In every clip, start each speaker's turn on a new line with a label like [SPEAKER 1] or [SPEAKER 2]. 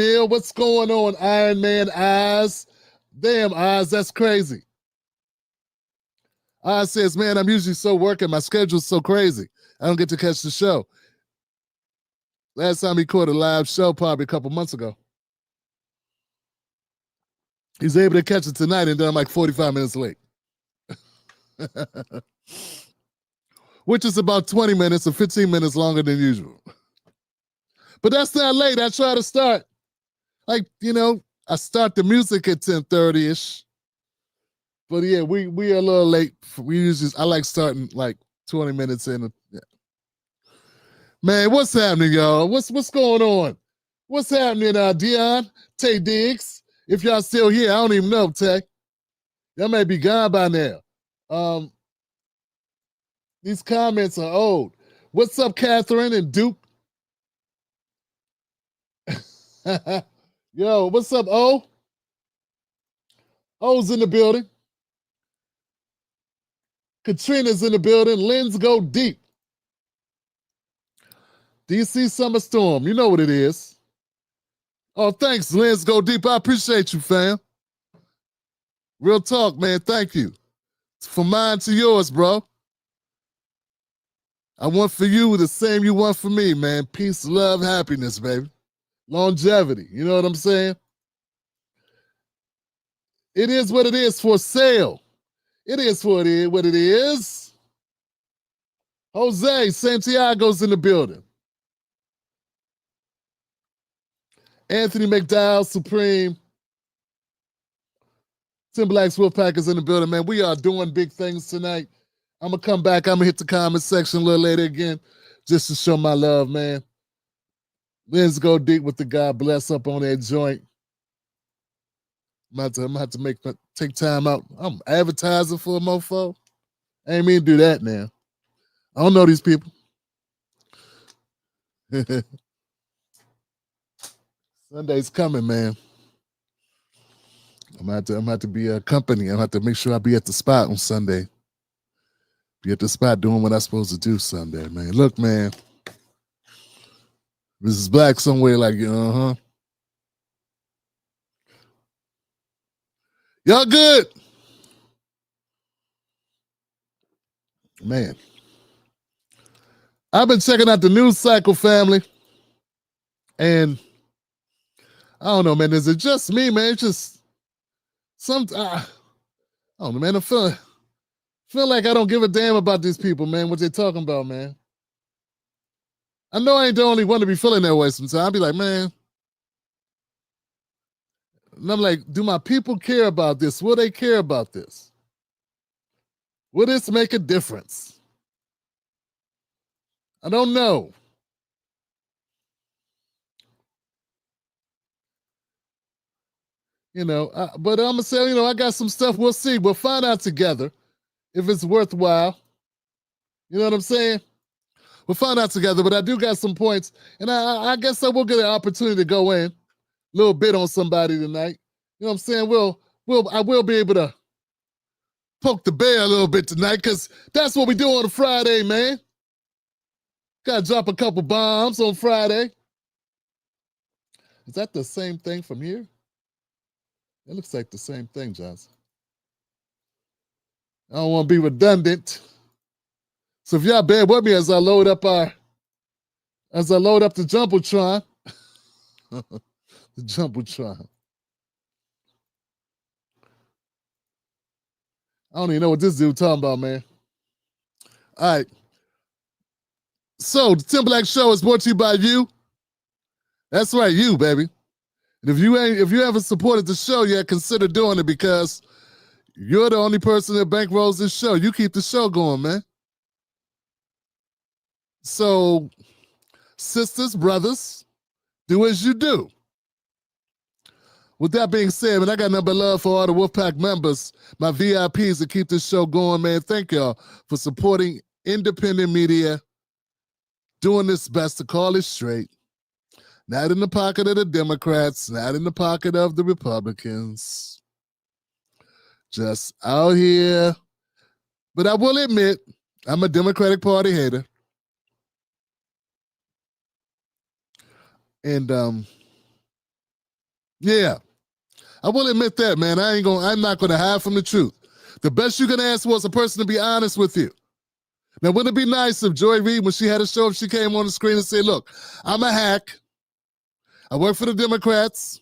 [SPEAKER 1] Bill, what's going on, Iron Man Eyes? Damn, Eyes, that's crazy. Eyes says, man, I'm usually so working. My schedule's so crazy. I don't get to catch the show. Last time he caught a live show, probably a couple months ago. He's able to catch it tonight, and then I'm like 45 minutes late. Which is about 20 minutes or 15 minutes longer than usual. But that's not late. I try to start. Like, I start the music at 10:30-ish. But yeah, we are a little late. I like starting like 20 minutes in. Yeah. Man, what's happening, y'all? What's going on? What's happening, Dion, Tay Diggs? If y'all still here, I don't even know, Tay. Y'all may be gone by now. These comments are old. What's up, Catherine and Duke? Yo, what's up, O? O's in the building. Katrina's in the building. Lynn's go deep. DC Summer Storm. You know what it is. Oh, thanks, Lynn's go deep. I appreciate you, fam. Real talk, man. Thank you. From mine to yours, bro. I want for you the same you want for me, man. Peace, love, happiness, baby. Longevity. You know what I'm saying? It is what it is for sale. It is what it is. Jose, Santiago's in the building. Anthony McDowell, Supreme. Timberlake's Wolfpack is in the building, man. We are doing big things tonight. I'm going to come back. I'm going to hit the comment section a little later again just to show my love, man. Let's go deep with the God bless up on that joint. I'm going to have to take time out. I'm advertising for a mofo. I ain't mean to do that now. I don't know these people. Sunday's coming, man. I'm going to have to be a company. I'm going to have to make sure I be at the spot on Sunday. Be at the spot doing what I'm supposed to do Sunday, man. Look, man. Mrs. Black somewhere like, uh-huh. Y'all good? Man. I've been checking out the news cycle, family. And I don't know, man. Is it just me, man? It's just I don't know, man. I feel like I don't give a damn about these people, man, what they're talking about, man. I know I ain't the only one to be feeling that way sometimes. I'll be like, man. And I'm like, do my people care about this? Will they care about this? Will this make a difference? I don't know. But I'm going to say, I got some stuff. We'll see. We'll find out together if it's worthwhile. You know what I'm saying? We'll find out together, but I do got some points, and I guess I will get an opportunity to go in a little bit on somebody tonight. You know what I'm saying? I will be able to poke the bear a little bit tonight, because that's what we do on a Friday, man. Gotta drop a couple bombs on Friday. Is that the same thing from here? It looks like the same thing, Johnson. I don't want to be redundant. So if y'all bear with me as I load up the Jumbotron. The Jumbotron. I don't even know what this dude talking about, man. All right. So the Timberlake Show is brought to you by you. That's right, you, baby. And if you haven't supported the show yet, consider doing it, because you're the only person that bankrolls this show. You keep the show going, man. So, sisters, brothers, do as you do. With that being said, man, I got nothing but love for all the Wolfpack members, my VIPs that keep this show going, man. Thank y'all for supporting independent media, doing this best to call it straight. Not in the pocket of the Democrats, not in the pocket of the Republicans. Just out here. But I will admit, I'm a Democratic Party hater. And Yeah, I will admit that, man. I'm not gonna hide from the truth. The best you can ask for is a person to be honest with you. Now, wouldn't it be nice if Joy Reid, when she had a show, if she came on the screen and said, look, I'm a hack. I work for the Democrats,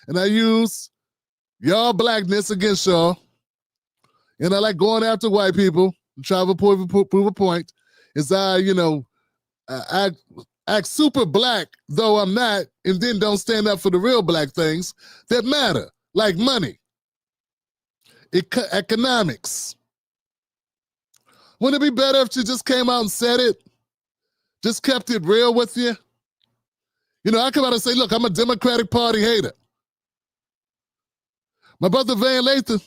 [SPEAKER 1] and I use y'all blackness against y'all. And I like going after white people to try to prove a point. Is I act super black, though I'm not, and then don't stand up for the real black things that matter, like money, economics. Wouldn't it be better if you just came out and said it? Just kept it real with you? You know, I come out and say, look, I'm a Democratic Party hater. My brother Van Lathan,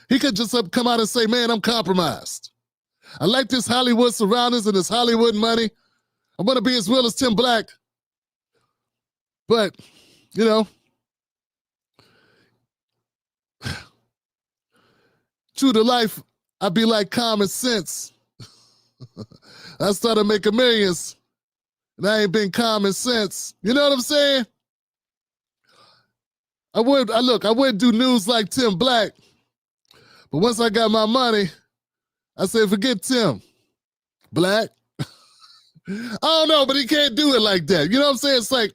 [SPEAKER 1] he could just come out and say, man, I'm compromised. I like this Hollywood surroundings and this Hollywood money. I'm going to be as real as Tim Black. But, you know, true to life, I'd be like common sense. I started making millions, and I ain't been common sense. You know what I'm saying? I wouldn't do news like Tim Black. But once I got my money, I said, forget Tim Black. I don't know, but he can't do it like that. You know what I'm saying? It's like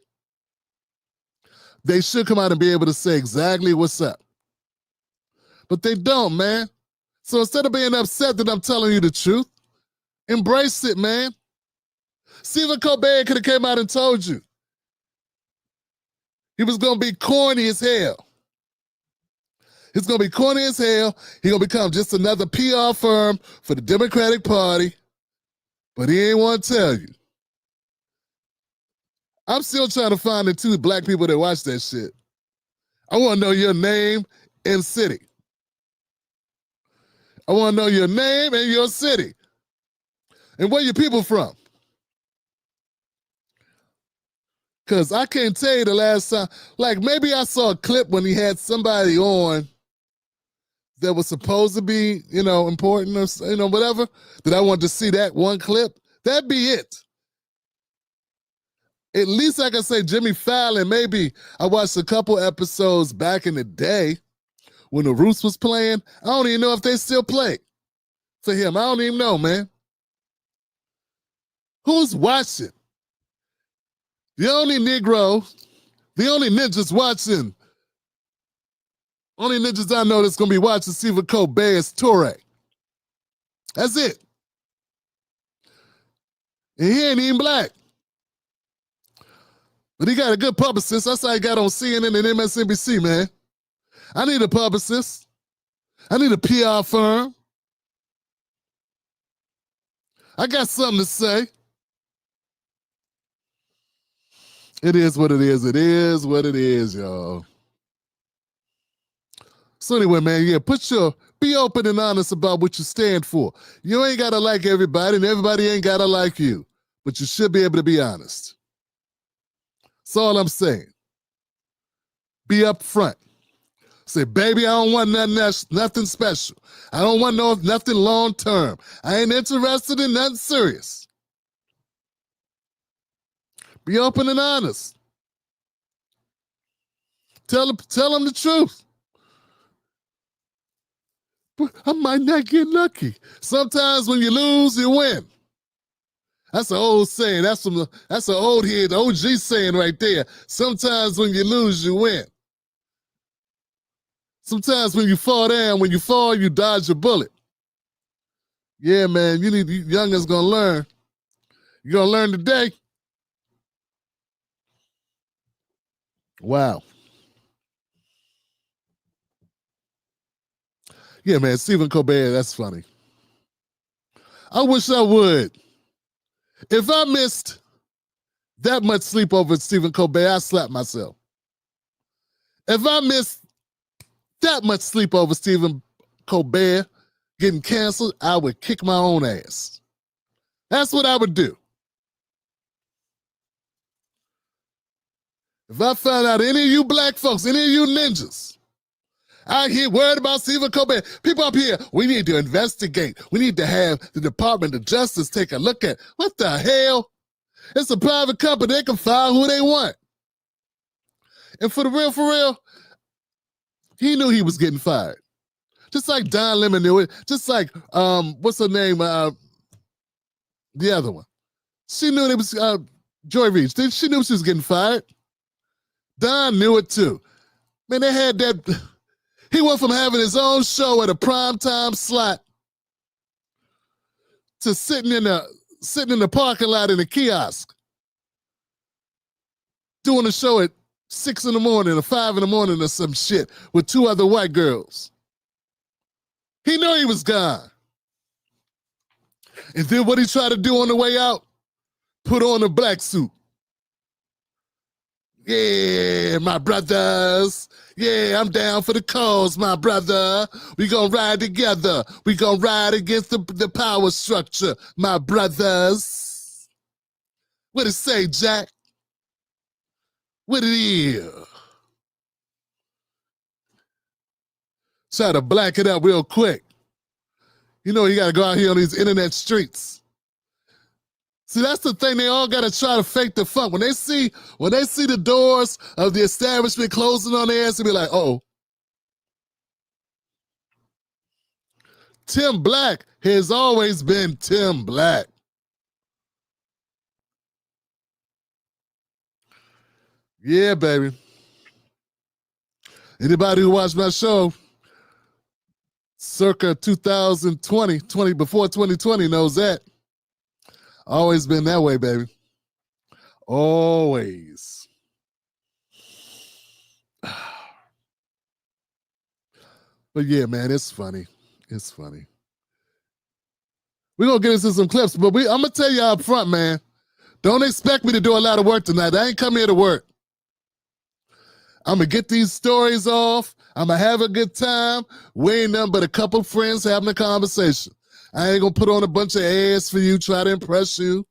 [SPEAKER 1] they should come out and be able to say exactly what's up. But they don't, man. So instead of being upset that I'm telling you the truth, embrace it, man. Stephen Colbert could have came out and told you. He was going to be corny as hell. He's going to be corny as hell. He's going to become just another PR firm for the Democratic Party. But he ain't want to tell you. I'm still trying to find the two black people that watch that shit. I want to know your name and city. I want to know your name and your city. And where your people from. Because I can't tell you the last time. Like, maybe I saw a clip when he had somebody on that was supposed to be, important or, whatever, that I wanted to see that one clip. That'd be it. At least I can say Jimmy Fallon. Maybe I watched a couple episodes back in the day when the Roots was playing. I don't even know if they still play for him. I don't even know, man. Who's watching? The only Negro, the only ninjas watching, only ninjas I know that's going to be watching Stephen Colbert is Torre. That's it. And he ain't even black. But he got a good publicist. That's how he got on CNN and MSNBC, man. I need a publicist. I need a PR firm. I got something to say. It is what it is. It is what it is, y'all. So anyway, man, yeah, be open and honest about what you stand for. You ain't got to like everybody, and everybody ain't got to like you. But you should be able to be honest. That's all I'm saying. Be upfront. Say, baby, I don't want nothing special. I don't want nothing long term. I ain't interested in nothing serious. Be open and honest. Tell them the truth. I might not get lucky. Sometimes when you lose, you win. That's an old saying. That's an old head, the OG saying right there. Sometimes when you lose, you win. Sometimes when you fall down, you dodge a bullet. Yeah, man, youngins gonna learn. You're gonna learn today. Wow. Yeah, man, Stephen Colbert, that's funny. I wish I would. If I missed that much sleep over Stephen Colbert, I'd slap myself. If I missed that much sleep over Stephen Colbert getting canceled, I would kick my own ass. That's what I would do. If I found out any of you black folks, any of you ninjas, out here worried about Stephen Colbert, people up here, we need to investigate. We need to have the Department of Justice take a look at, what the hell? It's a private company. They can fire who they want. And for real, he knew he was getting fired. Just like Don Lemon knew it. Just like, what's her name? The other one. She knew it was Joy Reid. She knew she was getting fired. Don knew it too. Man, they had that. He went from having his own show at a primetime slot to sitting in the parking lot in a kiosk, doing a show at 6 in the morning or 5 in the morning or some shit with 2 other white girls. He knew he was gone. And then what he tried to do on the way out? Put on a black suit. Yeah, my brothers. Yeah, I'm down for the cause, my brother. We gonna ride together. We gonna ride against the power structure, my brothers. What it say, Jack? What it is? Try to black it up real quick. You know you gotta go out here on these internet streets. See, that's the thing. They all gotta try to fake the funk. When they see the doors of the establishment closing on their ass, they be like, oh. Tim Black has always been Tim Black. Yeah, baby. Anybody who watched my show circa 2020, before 2020 knows that. Always been that way, baby. Always. But yeah, man, it's funny. It's funny. We're going to get into some clips, but I'm going to tell you up front, man. Don't expect me to do a lot of work tonight. I ain't come here to work. I'm going to get these stories off. I'm going to have a good time. We ain't nothing but a couple friends having a conversation. I ain't going to put on a bunch of ads for you, try to impress you.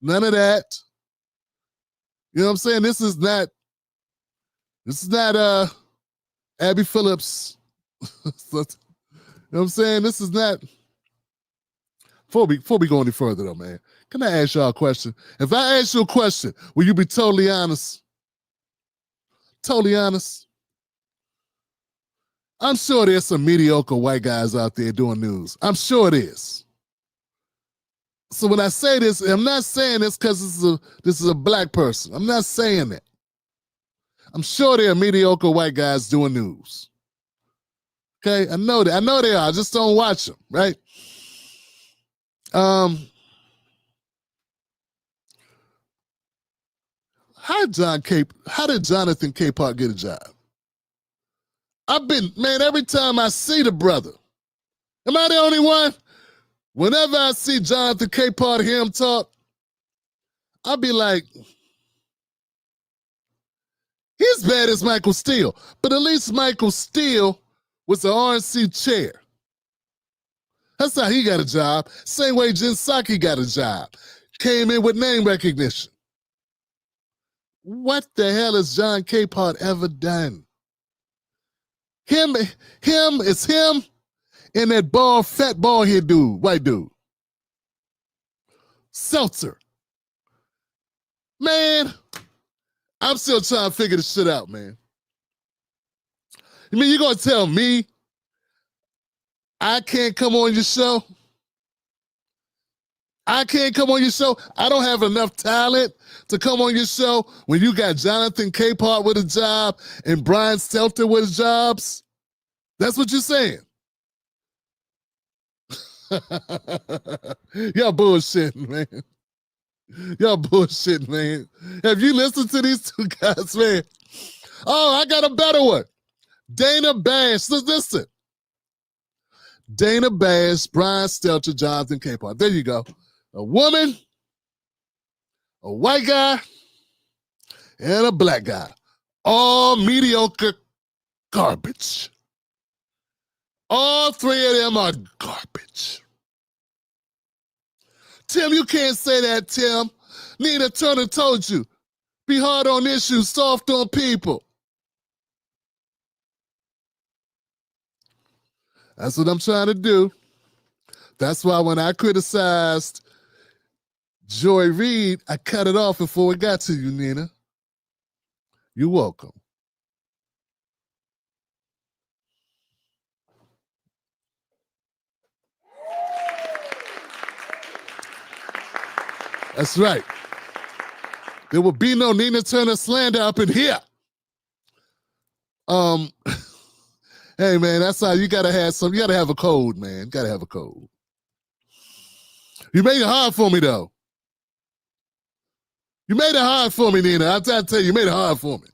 [SPEAKER 1] None of that. You know what I'm saying? This is not Abby Phillips. You know what I'm saying? This is not. Before we go any further though, man, can I ask y'all a question? If I ask you a question, will you be totally honest? Totally honest? I'm sure there's some mediocre white guys out there doing news. I'm sure it is. So when I say this, I'm not saying this because this is a black person. I'm not saying that. I'm sure there are mediocre white guys doing news. Okay, I know that. I know they are. I just don't watch them, right? How did Jonathan Capehart get a job? Every time I see the brother, am I the only one? Whenever I see Jonathan Capehart hear him talk, I'll be like, he's bad as Michael Steele, but at least Michael Steele was the RNC chair. That's how he got a job. Same way Jen Psaki got a job. Came in with name recognition. What the hell has John Capehart ever done? Him and that fat bald head dude, white dude. Seltzer. Man, I'm still trying to figure this shit out, man. You mean you're gonna tell me I can't come on your show? I can't come on your show? I don't have enough talent to come on your show when you got Jonathan Capehart with a job and Brian Stelter with jobs? That's what you're saying. Y'all bullshitting, man. Y'all bullshitting, man. Have you listened to these two guys, man? Oh, I got a better one. Dana Bash. Listen. Dana Bash, Brian Stelter, Jonathan Capehart. There you go. A woman, a white guy, and a black guy. All mediocre garbage. All three of them are garbage. Tim, you can't say that, Tim. Nina Turner told you. Be hard on issues, soft on people. That's what I'm trying to do. That's why when I criticized Joy Reid, I cut it off before it got to you, Nina. You're welcome. That's right. There will be no Nina Turner slander up in here. Hey man, that's how you gotta have a code, man. Gotta have a code. You made it hard for me though. You made it hard for me, Nina. I tell you, you made it hard for me.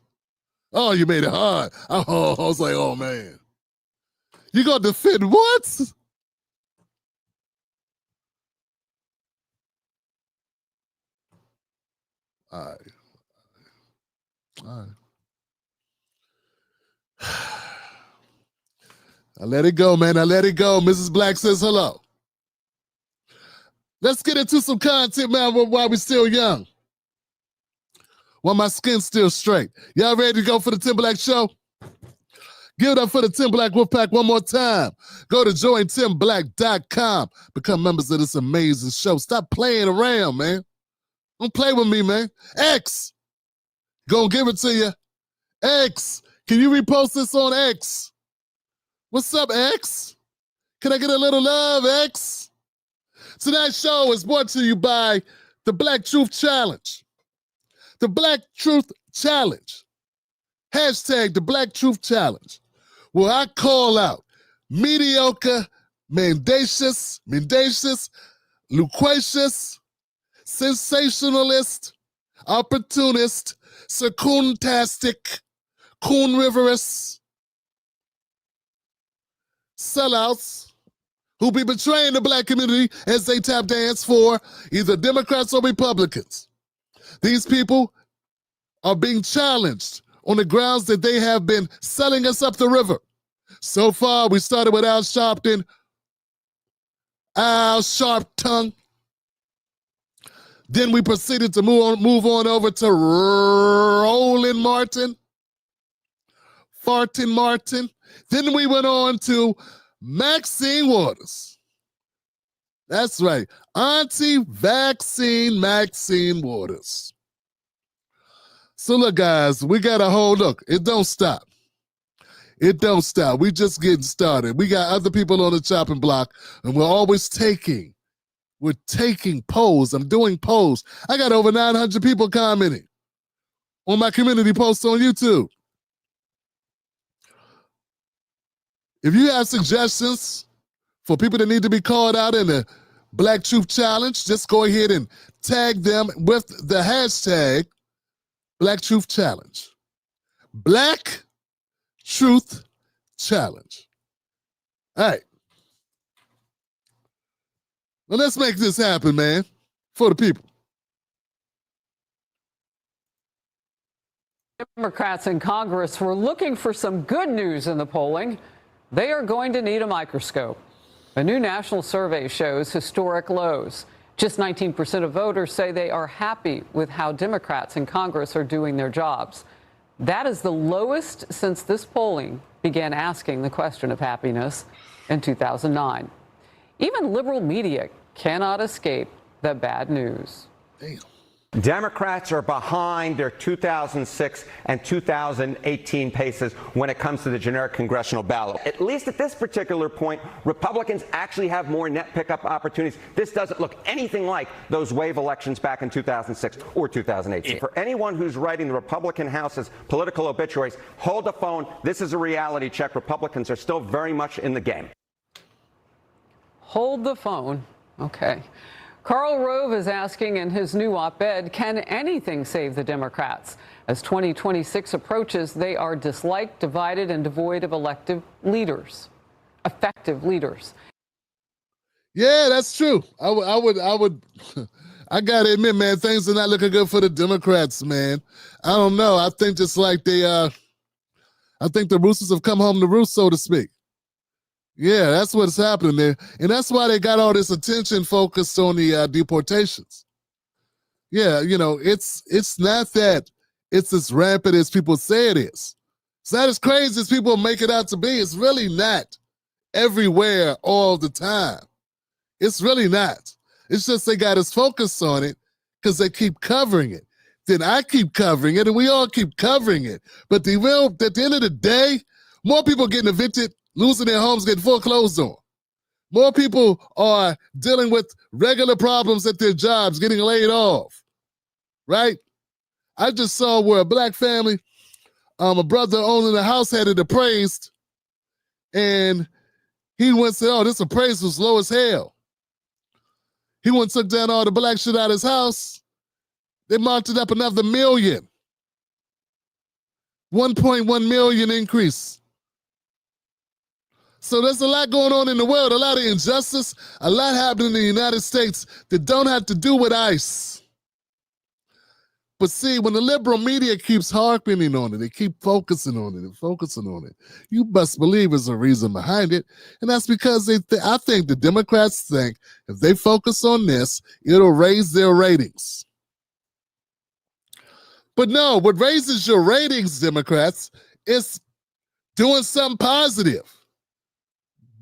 [SPEAKER 1] Oh, you made it hard. Oh, I was like, oh man. You gonna defend what? All right. All right. I let it go, man. I let it go. Mrs. Black says hello. Let's get into some content, man, while we're still young. While my skin's still straight. Y'all ready to go for the Tim Black Show? Give it up for the Tim Black Wolfpack one more time. Go to jointimblack.com. Become members of this amazing show. Stop playing around, man. Don't play with me, man. X, gonna give it to you. X, can you repost this on X? What's up, X? Can I get a little love, X? Tonight's show is brought to you by the Black Truth Challenge. The Black Truth Challenge. Hashtag the Black Truth Challenge. Where I call out mediocre, mendacious, loquacious, sensationalist, opportunist, secundastic, coonriverous, sellouts who be betraying the black community as they tap dance for either Democrats or Republicans. These people are being challenged on the grounds that they have been selling us up the river. So far, we started with Al Sharpton, Al Sharptongue. Then we proceeded to move on over to Roland Martin, Fartin Martin. Then we went on to Maxine Waters. That's right, anti-vaccine Maxine Waters. So look, guys, we got a whole look. It don't stop. It don't stop. We just getting started. We got other people on the chopping block, and we're taking polls. I'm doing polls. I got over 900 people commenting on my community posts on YouTube. If you have suggestions for people that need to be called out in the Black Truth Challenge, just go ahead and tag them with the hashtag Black Truth Challenge. Black Truth Challenge. All right. Well, let's make this happen, man, for the people.
[SPEAKER 2] Democrats in Congress were looking for some good news in the polling. They are going to need a microscope. A new national survey shows historic lows. Just 19% of voters say they are happy with how Democrats in Congress are doing their jobs. That is the lowest since this polling began asking the question of happiness in 2009. Even liberal media cannot escape the bad news.
[SPEAKER 1] Damn.
[SPEAKER 3] Democrats are behind their 2006 and 2018 paces when it comes to the generic congressional ballot. At least at this particular point, Republicans actually have more net pickup opportunities. This doesn't look anything like those wave elections back in 2006 or 2018. For anyone who's writing the Republican House's political obituaries, hold the phone. This is a reality check. Republicans are still very much in the game.
[SPEAKER 2] Hold the phone. Okay. Karl Rove is asking in his new op-ed, can anything save the Democrats? As 2026 approaches, they are disliked, divided, and devoid of effective leaders.
[SPEAKER 1] Yeah, that's true. I would. I gotta admit, man, things are not looking good for the Democrats, man. I don't know. I think just like I think the roosters have come home to roost, so to speak. Yeah, that's what's happening there. And that's why they got all this attention focused on the deportations. Yeah, you know, it's not that it's as rampant as people say it is. It's not as crazy as people make it out to be. It's really not everywhere all the time. It's really not. It's just they got us focused on it because they keep covering it. then I keep covering it, and we all keep covering it. But at the end of the day, more people getting evicted, losing their homes, getting foreclosed on. More people are dealing with regular problems at their jobs, getting laid off, right? I just saw where a black family, a brother owning a house had it appraised, and he went and said, oh, this appraisal was low as hell. He went and took down all the black shit out of his house. They marked it up another $1 million. 1.1 million increase. So there's a lot going on in the world, a lot of injustice, a lot happening in the United States that don't have to do with ICE. But see, when the liberal media keeps harping on it, they keep focusing on it and focusing on it, you must believe there's a reason behind it. And that's because I think the Democrats think if they focus on this, it'll raise their ratings. But no, what raises your ratings, Democrats, is doing something positive.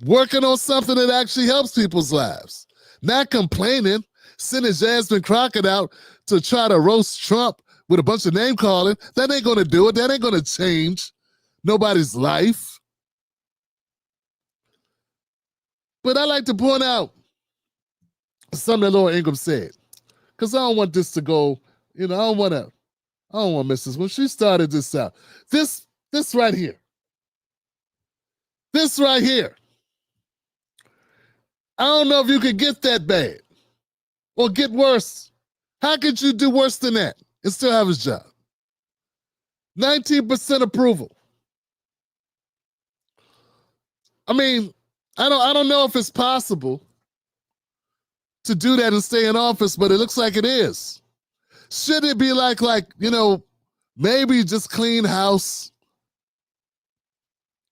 [SPEAKER 1] Working on something that actually helps people's lives. Not complaining, sending Jasmine Crockett out to try to roast Trump with a bunch of name calling. That ain't gonna do it. That ain't gonna change nobody's life. But I like to point out something that Laura Ingraham said, because I don't want this to go, I don't want to miss this. When she started this out, this right here. This right here. I don't know if you could get that bad or get worse. How could you do worse than that and still have his job? 19% approval. I mean, I don't know if it's possible to do that and stay in office, but it looks like it is. Should it be like maybe just clean house?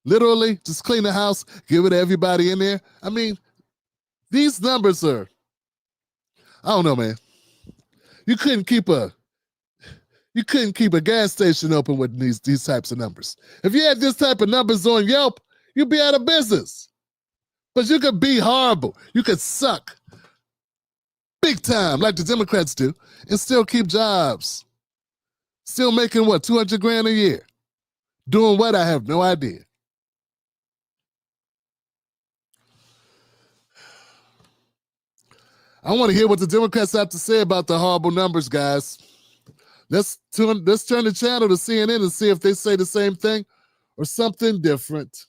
[SPEAKER 1] Literally, just clean the house, give it to everybody in there. I mean, these numbers are, I don't know, man. You couldn't keep a gas station open with these types of numbers. If you had this type of numbers on Yelp, you'd be out of business. But you could be horrible. You could suck big time like the Democrats do and still keep jobs. Still making what, 200 grand a year? Doing what? I have no idea. I want to hear what the Democrats have to say about the horrible numbers, guys. Let's turn the channel to CNN and see if they say the same thing or something different.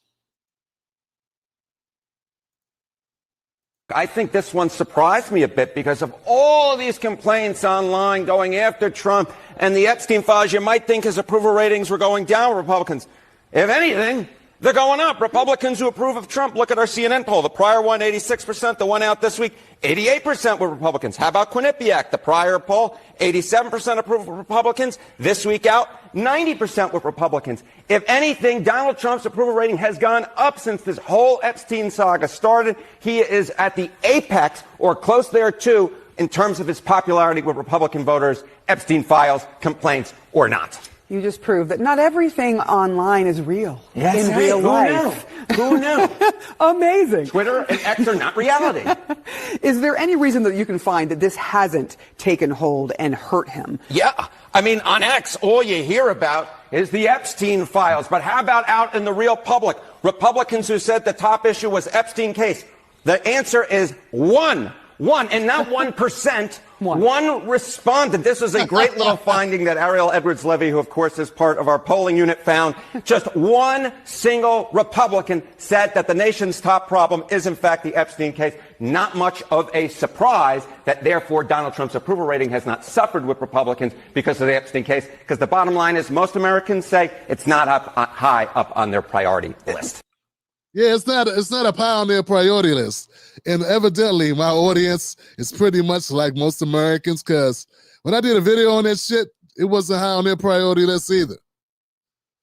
[SPEAKER 3] I think this one surprised me a bit because of all these complaints online going after Trump and the Epstein files. You might think his approval ratings were going down, Republicans. If anything, they're going up. Republicans who approve of Trump, look at our CNN poll. The prior one, 86%. The one out this week, 88% were Republicans. How about Quinnipiac? The prior poll, 87% approve of Republicans. This week out, 90% were Republicans. If anything, Donald Trump's approval rating has gone up since this whole Epstein saga started. He is at the apex or close there too in terms of his popularity with Republican voters, Epstein files, complaints, or not.
[SPEAKER 4] You just proved that not everything online is real in real life.
[SPEAKER 3] Who knew?
[SPEAKER 4] Amazing.
[SPEAKER 3] Twitter and X are not reality.
[SPEAKER 4] Is there any reason that you can find that this hasn't taken hold and hurt him?
[SPEAKER 3] Yeah. I mean, on X, all you hear about is the Epstein files. But how about out in the real public? Republicans who said the top issue was Epstein case. The answer is one, and not 1%. One responded. This is a great little finding that Ariel Edwards-Levy, who of course is part of our polling unit, found. Just one single Republican said that the nation's top problem is in fact the Epstein case. Not much of a surprise that therefore Donald Trump's approval rating has not suffered with Republicans because of the Epstein case. Because the bottom line is most Americans say it's not high up on their priority list.
[SPEAKER 1] Yeah, it's not a high on their priority list. And evidently, my audience is pretty much like most Americans, because when I did a video on that shit, it wasn't high on their priority list either.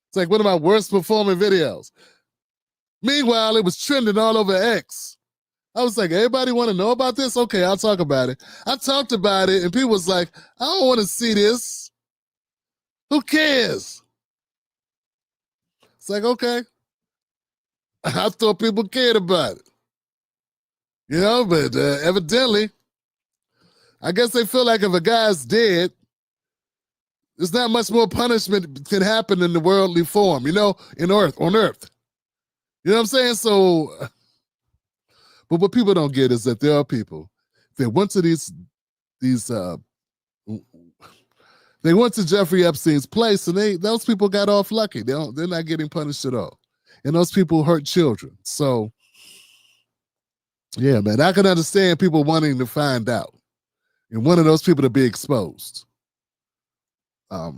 [SPEAKER 1] It's like one of my worst performing videos. Meanwhile, it was trending all over X. I was like, everybody want to know about this? Okay, I'll talk about it. I talked about it, and people was like, I don't want to see this. Who cares? It's like, okay. I thought people cared about it. But evidently, I guess they feel like if a guy's dead, there's not much more punishment can happen in the worldly form, on earth. You know what I'm saying? So, but what people don't get is that there are people that went to they went to Jeffrey Epstein's place, and those people got off lucky. They're not getting punished at all, and those people hurt children. So, yeah, man, I can understand people wanting to find out, and one of those people to be exposed. For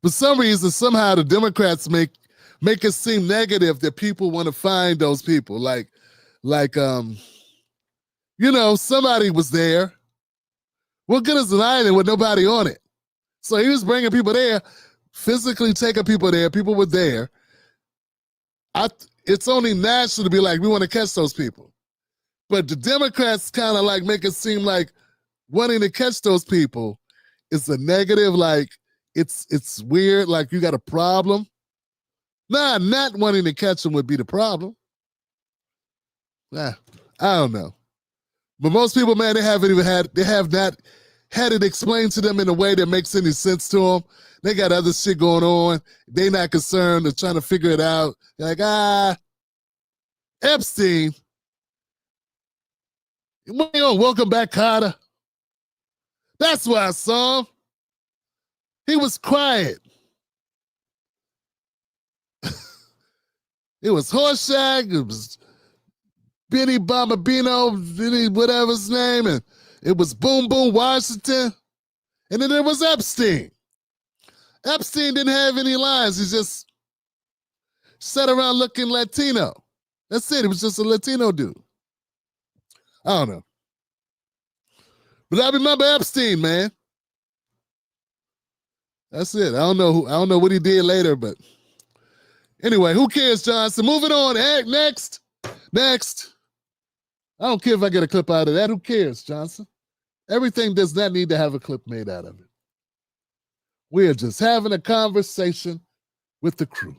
[SPEAKER 1] some reason, somehow the Democrats make it seem negative that people want to find those people. Like, somebody was there. What good is an island with nobody on it? So he was bringing people there, physically taking people there. People were there. It's only natural to be like, we want to catch those people. But the Democrats kind of like make it seem like wanting to catch those people is a negative, like it's weird, like you got a problem. Nah, not wanting to catch them would be the problem. Nah, I don't know. But most people, man, they have not had it explained to them in a way that makes any sense to them. They got other shit going on. They not concerned. They're trying to figure it out. They're like, Epstein. Welcome back, Carter. That's why I saw him. He was quiet. It was Horshack. It was Benny Bombino, whatever his name, and it was Boom Boom Washington, and then there was Epstein. Epstein didn't have any lines. He just sat around looking Latino. That's it. He was just a Latino dude. I don't know. But I remember Epstein, man. That's it. I don't know what he did later, but anyway, who cares, Johnson? Moving on. Hey, next. I don't care if I get a clip out of that. Who cares, Johnson? Everything does not need to have a clip made out of it. We are just having a conversation with the crew.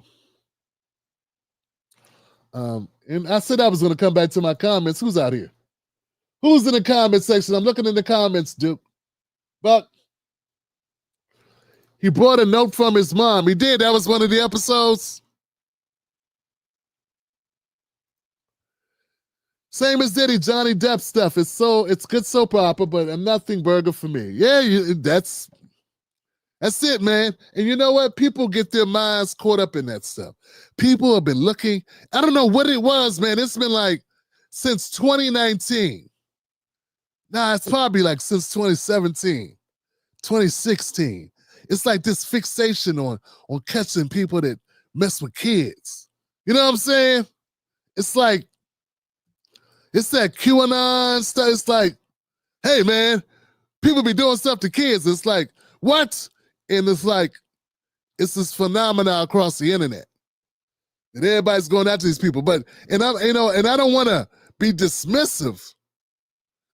[SPEAKER 1] And I said I was going to come back to my comments. Who's out here? Who's in the comment section? I'm looking in the comments, Duke. Buck. He brought a note from his mom. He did. That was one of the episodes. Same as Diddy, Johnny Depp stuff. It's good soap opera, but a nothing burger for me. Yeah, that's it, man. And you know what? People get their minds caught up in that stuff. People have been looking. I don't know what it was, man. It's been like since 2019. Nah, it's probably like since 2017, 2016. It's like this fixation on catching people that mess with kids. You know what I'm saying? It's like, it's that QAnon stuff. It's like, hey, man, people be doing stuff to kids. It's like, what? And it's like, it's this phenomenon across the internet. And everybody's going after these people. And I don't want to be dismissive.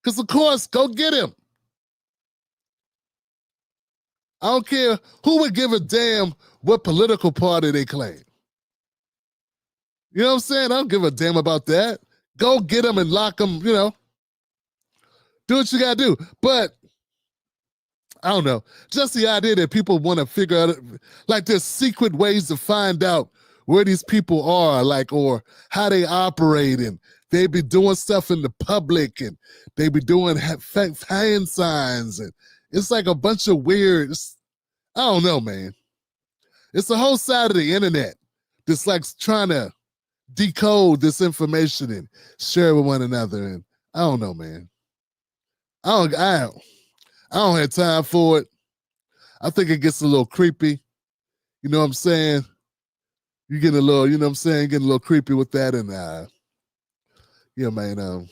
[SPEAKER 1] Because, of course, go get him. I don't care who would give a damn what political party they claim. You know what I'm saying? I don't give a damn about that. Go get them and lock them, do what you got to do. But, I don't know, just the idea that people want to figure out, like there's secret ways to find out where these people are, like, or how they operate, and they be doing stuff in the public, and they be doing hand signs, and it's like a bunch of weird, I don't know, man. It's the whole side of the internet that's like trying to decode this information and share it with one another. And I don't know, man. I don't have time for it. I think it gets a little creepy. You know what I'm saying? You get a little, you know what I'm saying? Getting a little creepy with that. And yeah, man.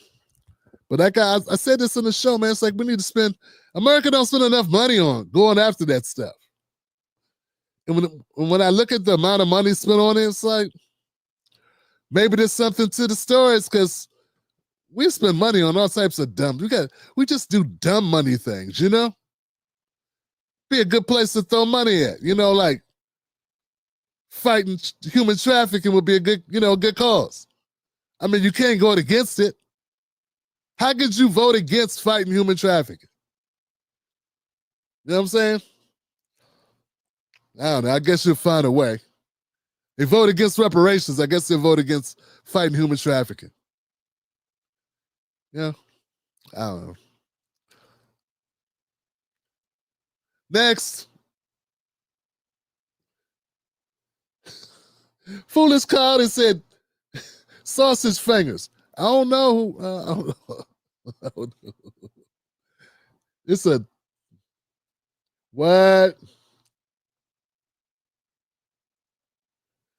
[SPEAKER 1] But that guy, I said this in the show, man. It's like we need to America don't spend enough money on going after that stuff. And when I look at the amount of money spent on it, it's like, maybe there's something to the stories, because we spend money on all types of dumb. We just do dumb money things, Be a good place to throw money at, like fighting human trafficking would be a good, good cause. I mean, you can't go against it. How could you vote against fighting human trafficking? You know what I'm saying? I don't know. I guess you'll find a way. They vote against reparations. I guess they'll vote against fighting human trafficking. Yeah, I don't know. Next. Foolish called and said, sausage fingers. I don't know. I don't know. It's a, what?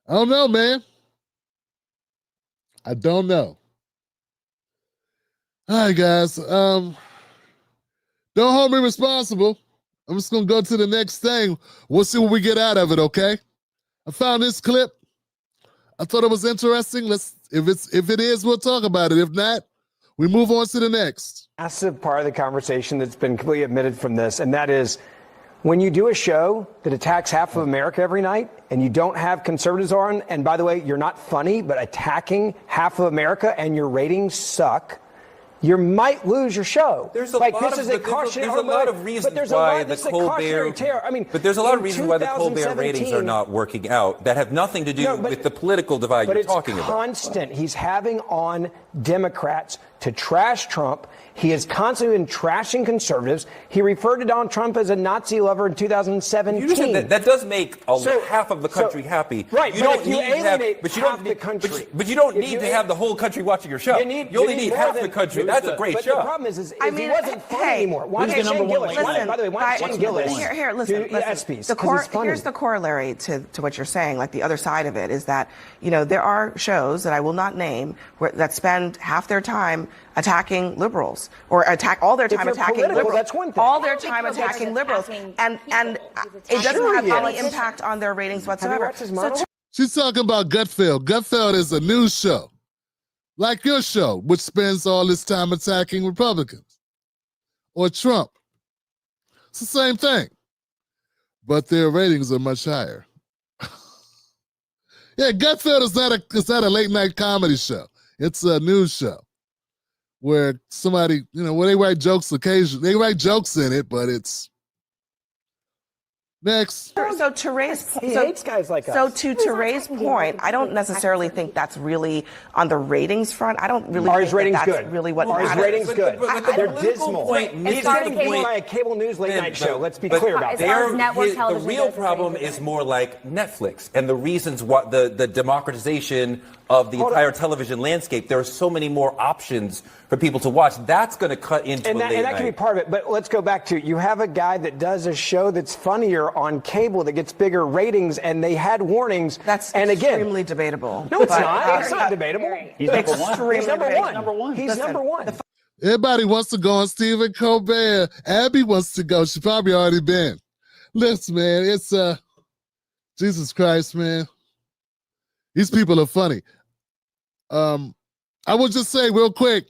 [SPEAKER 1] I don't know, man. I don't know. All right, guys. Don't hold me responsible. I'm just gonna go to the next thing. We'll see what we get out of it, okay? I found this clip. I thought it was interesting. If it is, we'll talk about it. If not, we move on to the next.
[SPEAKER 5] Massive part of the conversation that's been completely omitted from this, and that is when you do a show that attacks half of America every night and you don't have conservatives on, and by the way, you're not funny, but attacking half of America and your ratings suck, you might lose your show.
[SPEAKER 6] There's a lot of reasons why the Colbert. But there's a lot of reasons why the Colbert ratings are not working out that have nothing to do with the political divide you're talking about.
[SPEAKER 5] But it's constant. He's having on Democrats to trash Trump. He has constantly been trashing conservatives. He referred to Donald Trump as a Nazi lover in 2017.
[SPEAKER 6] You understand that does make half of the country happy.
[SPEAKER 5] Right,
[SPEAKER 6] you don't
[SPEAKER 5] you
[SPEAKER 6] need
[SPEAKER 5] alienate
[SPEAKER 6] but you
[SPEAKER 5] half
[SPEAKER 6] don't
[SPEAKER 5] the country.
[SPEAKER 6] But you don't need to have the whole country watching your show. You only need half the country. That's a great show.
[SPEAKER 5] The problem is if he wasn't funny anymore. Why is Shane Gillis? By the way, why is Shane Gillis?
[SPEAKER 7] Listen. Here's the corollary to what you're saying. Like the other side of it is that, there are shows that I will not name that spend half their time attacking liberals or all their time attacking liberals.
[SPEAKER 5] That's one thing.
[SPEAKER 7] All their time attacking liberals. And it doesn't have any impact on their ratings whatsoever.
[SPEAKER 1] She's talking about Gutfeld. Gutfeld is a news show, like your show, which spends all its time attacking Republicans or Trump. It's the same thing, but their ratings are much higher. Yeah, Gutfeld is not a late night comedy show. It's a news show where somebody, where they write jokes occasionally. They write jokes in it, but it's next.
[SPEAKER 7] So to raise,
[SPEAKER 5] he hates guys like us.
[SPEAKER 7] So to Ray's point, I don't necessarily think that's really on the ratings front. I don't really think that's
[SPEAKER 5] good.
[SPEAKER 7] Really what
[SPEAKER 5] Are his
[SPEAKER 7] matters.
[SPEAKER 5] ratings good? They're dismal.
[SPEAKER 6] He's
[SPEAKER 5] getting paid by a cable news late night show. Let's be clear about that.
[SPEAKER 6] The real problem is more like Netflix and the reasons what the democratization of the entire television landscape. There are so many more options for people to watch. That's going to cut into
[SPEAKER 5] and that can be part of it. But let's go back to, you have a guy that does a show that's funnier on cable that gets bigger ratings, and they had warnings.
[SPEAKER 7] That's
[SPEAKER 5] extremely
[SPEAKER 7] debatable.
[SPEAKER 5] No, it's not. It's not debatable.
[SPEAKER 7] He's
[SPEAKER 5] number one. He's number one.
[SPEAKER 1] Everybody wants to go on Stephen Colbert. Abby wants to go. She probably already been. Listen, man, it's Jesus Christ, man. These people are funny. I will just say real quick,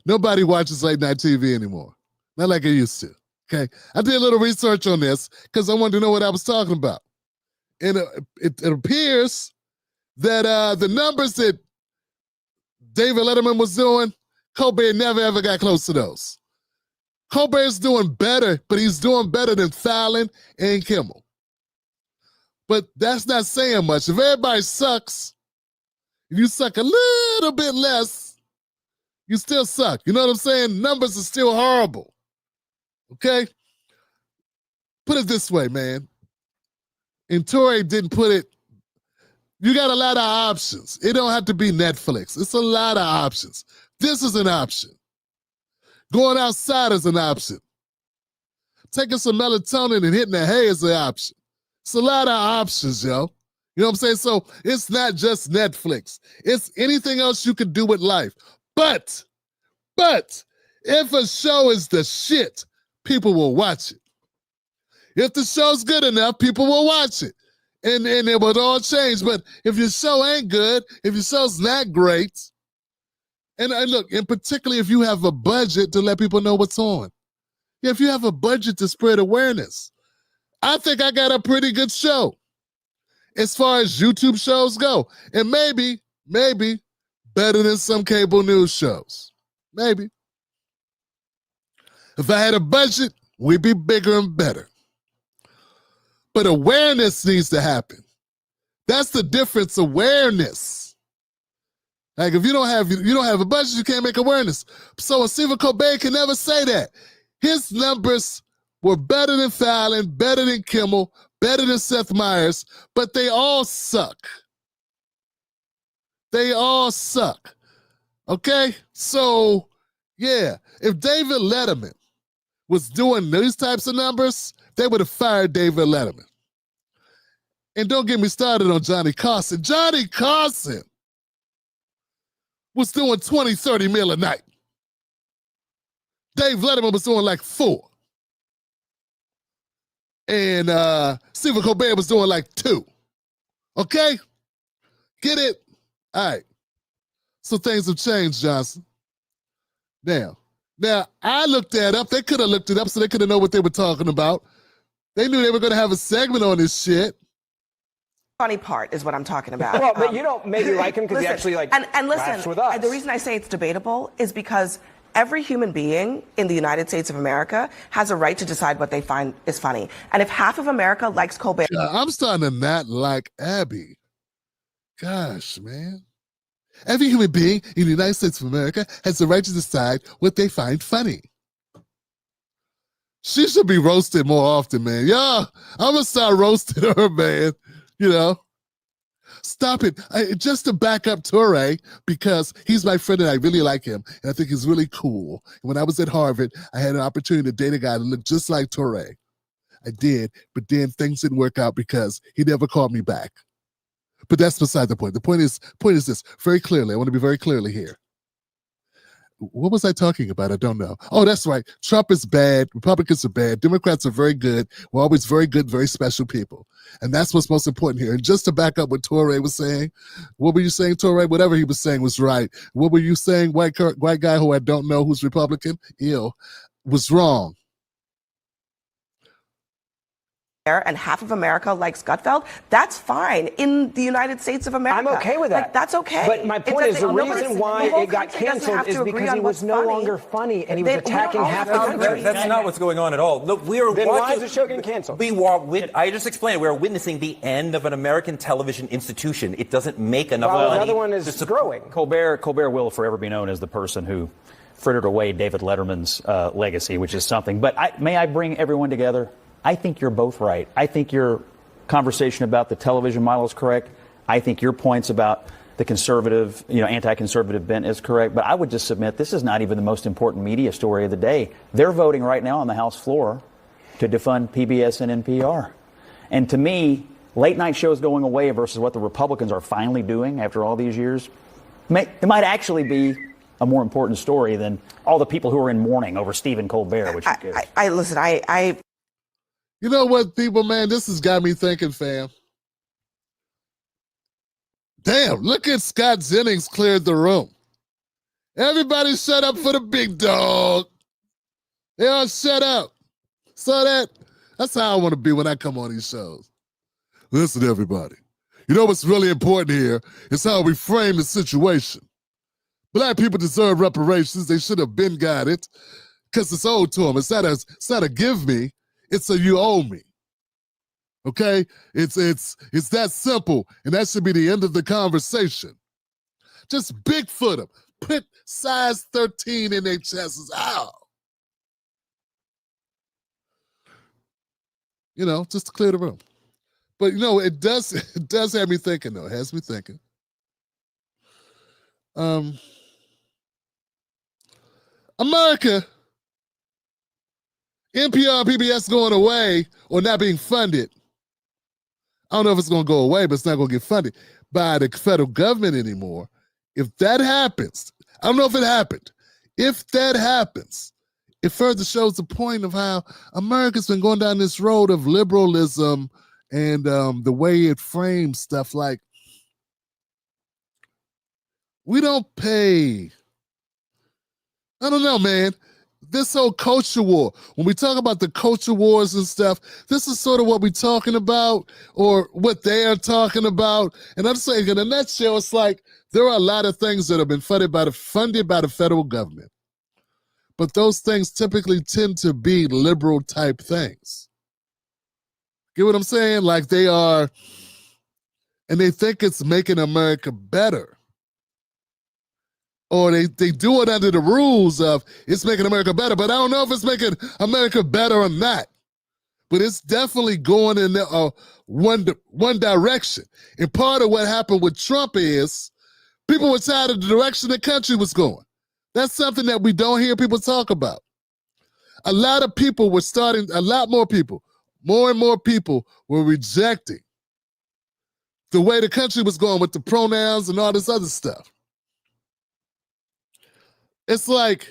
[SPEAKER 1] nobody watches late night TV anymore. Not like it used to. Okay. I did a little research on this because I wanted to know what I was talking about. And it appears that the numbers that David Letterman was doing, Colbert never ever got close to those. Colbert's doing better, but he's doing better than Fallon and Kimmel. But that's not saying much. If everybody sucks, if you suck a little bit less, you still suck. You know what I'm saying? Numbers are still horrible. Okay? Put it this way, man. And Torrey didn't put it, you got a lot of options. It don't have to be Netflix. It's a lot of options. This is an option. Going outside is an option. Taking some melatonin and hitting the hay is an option. It's a lot of options, yo. You know what I'm saying? So it's not just Netflix. It's anything else you could do with life. But if a show is the shit, people will watch it. If the show's good enough, people will watch it. And it will all change. But if your show ain't good, if your show's not great, and look, and particularly if you have a budget to let people know what's on. Yeah, if you have a budget to spread awareness. I think I got a pretty good show as far as YouTube shows go. And maybe better than some cable news shows. Maybe. If I had a budget, we'd be bigger and better. But awareness needs to happen. That's the difference, awareness. Like if you don't have a budget, you can't make awareness. So Stephen Colbert can never say that. His numbers were better than Fallon, better than Kimmel, better than Seth Meyers, but they all suck. They all suck. Okay? So, yeah, if David Letterman was doing these types of numbers, they would have fired David Letterman. And don't get me started on Johnny Carson. Johnny Carson was doing 20, 30 mil a night. Dave Letterman was doing like 4. And Stephen Colbert was doing like 2. Okay? Get it? All right. So things have changed, Johnson. Now, I looked that up. They could have looked it up so they could have known what they were talking about. They knew they were going to have a segment on this shit.
[SPEAKER 7] Funny part is what I'm talking about.
[SPEAKER 5] Well, but you don't maybe like him because he actually like
[SPEAKER 7] and listen,
[SPEAKER 5] laughs with us.
[SPEAKER 7] The reason I say it's debatable is because every human being in the United States of America has a right to decide what they find is funny. And if half of America likes Colbert,
[SPEAKER 1] I'm starting to not like Abby. Gosh, man. Every human being in the United States of America has the right to decide what they find funny. She should be roasted more often, man. Yeah, I'm going to start roasting her, man. You know? Stop it. Just to back up Torre, because he's my friend and I really like him. And I think he's really cool. And when I was at Harvard, I had an opportunity to date a guy that looked just like Torre. I did, but then things didn't work out because he never called me back. But that's beside the point. The point is this, very clearly. I want to be very clearly here. What was I talking about? I don't know. Oh, that's right. Trump is bad. Republicans are bad. Democrats are very good. We're always very good, very special people. And that's what's most important here. And just to back up what Torre was saying, what were you saying, Torre? Whatever he was saying was right. What were you saying, white guy who I don't know who's Republican? Was wrong.
[SPEAKER 7] and half of America likes Gutfeld, that's fine in the United States of America.
[SPEAKER 5] I'm okay with that.
[SPEAKER 7] Like, that's okay.
[SPEAKER 5] But my point is the reason why it got canceled is because he was no longer funny and he was attacking half the country.
[SPEAKER 6] That's not what's going on at all. Look, we are
[SPEAKER 5] then
[SPEAKER 6] watching,
[SPEAKER 5] why is the show getting canceled?
[SPEAKER 6] I just explained. We're witnessing the end of an American television institution. It doesn't make enough
[SPEAKER 5] well,
[SPEAKER 6] money.
[SPEAKER 5] Another one is growing.
[SPEAKER 8] Colbert will forever be known as the person who frittered away David Letterman's legacy, which is something. But may I bring everyone together? I think you're both right. I think your conversation about the television model is correct. I think your points about the conservative, anti-conservative bent is correct. But I would just submit this is not even the most important media story of the day. They're voting right now on the House floor to defund PBS and NPR. And to me, late night shows going away versus what the Republicans are finally doing after all these years, it might actually be a more important story than all the people who are in mourning over Stephen Colbert, which
[SPEAKER 7] I
[SPEAKER 1] You know what, people, man, this has got me thinking, fam. Damn, look at Scott Jennings cleared the room. Everybody shut up for the big dog. They all shut up. So that's how I want to be when I come on these shows. Listen, everybody. You know what's really important here is how we frame the situation. Black people deserve reparations. They should have been got it because it's owed to them. It's not a give me. It's a you owe me. Okay? It's that simple, and that should be the end of the conversation. Just Bigfoot them. Put size 13 in their chests. Ow. Just to clear the room. But it does have me thinking though. It has me thinking. America, NPR, PBS going away or not being funded. I don't know if it's going to go away, but it's not going to get funded by the federal government anymore. If that happens, I don't know if it happened. If that happens, it further shows the point of how America's been going down this road of liberalism and the way it frames stuff like, we don't pay. I don't know, man. This whole culture war, when we talk about the culture wars and stuff, this is sort of what we're talking about or what they are talking about. And I'm saying in a nutshell, it's like there are a lot of things that have been funded by the federal government. But those things typically tend to be liberal type things. Get what I'm saying? Like they are, and they think it's making America better. Or they do it under the rules of it's making America better, but I don't know if it's making America better or not. But it's definitely going in one direction. And part of what happened with Trump is people were tired of the direction the country was going. That's something that we don't hear people talk about. A lot of people were starting, a lot more people, more and more people were rejecting the way the country was going with the pronouns and all this other stuff. It's like,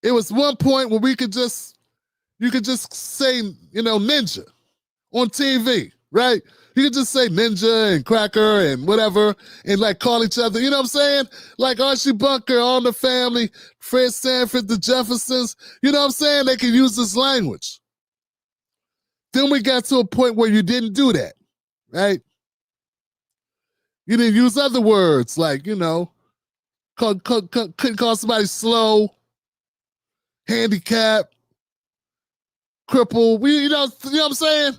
[SPEAKER 1] it was one point where you could just say, ninja on TV, right? You could just say ninja and cracker and whatever and like call each other, you know what I'm saying? Like Archie Bunker, All the Family, Fred Sanford, the Jeffersons, you know what I'm saying? They can use this language. Then we got to a point where you didn't do that, right? You didn't use other words like, couldn't call somebody slow, handicapped, crippled. You know what I'm saying?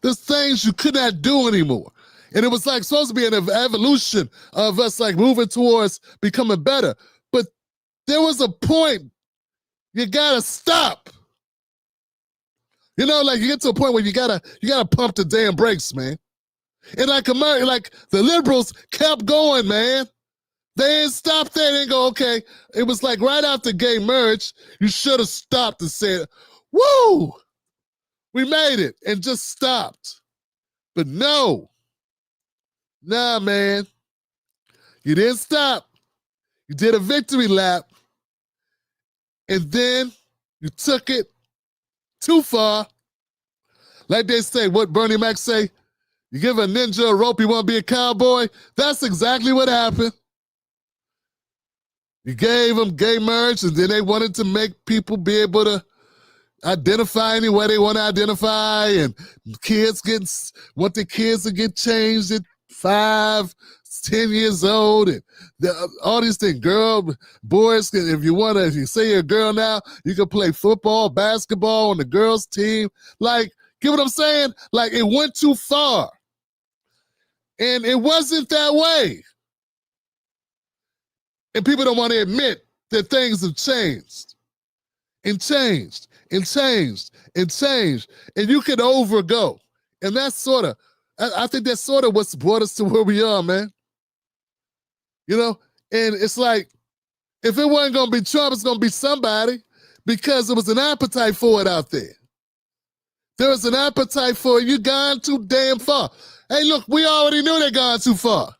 [SPEAKER 1] There's things you could not do anymore. And it was like supposed to be an evolution of us like moving towards becoming better. But there was a point you gotta stop. Like you get to a point where you gotta pump the damn brakes, man. And like the liberals kept going, man. They didn't stop there. They didn't go, okay. It was like right after gay marriage, you should have stopped and said, woo, we made it, and just stopped. But no. Nah, man. You didn't stop. You did a victory lap, and then you took it too far. Like they say, what Bernie Mac say, you give a ninja a rope, you want to be a cowboy? That's exactly what happened. You gave them gay marriage, and then they wanted to make people be able to identify any way they want to identify, and kids want the kids to get changed at 5, 10 years old, and all these things. Boys, if you say you're a girl now, you can play football, basketball on the girls' team. Like, get what I'm saying? Like, it went too far. And it wasn't that way. And people don't want to admit that things have changed. And changed. And changed. And changed. And you can overgo. And that's I think that's sort of what's brought us to where we are, man. And it's like, if it wasn't going to be Trump, it's going to be somebody, because there was an appetite for it out there. There was an appetite for it. You gone too damn far. Hey, look, we already knew they'd gone too far.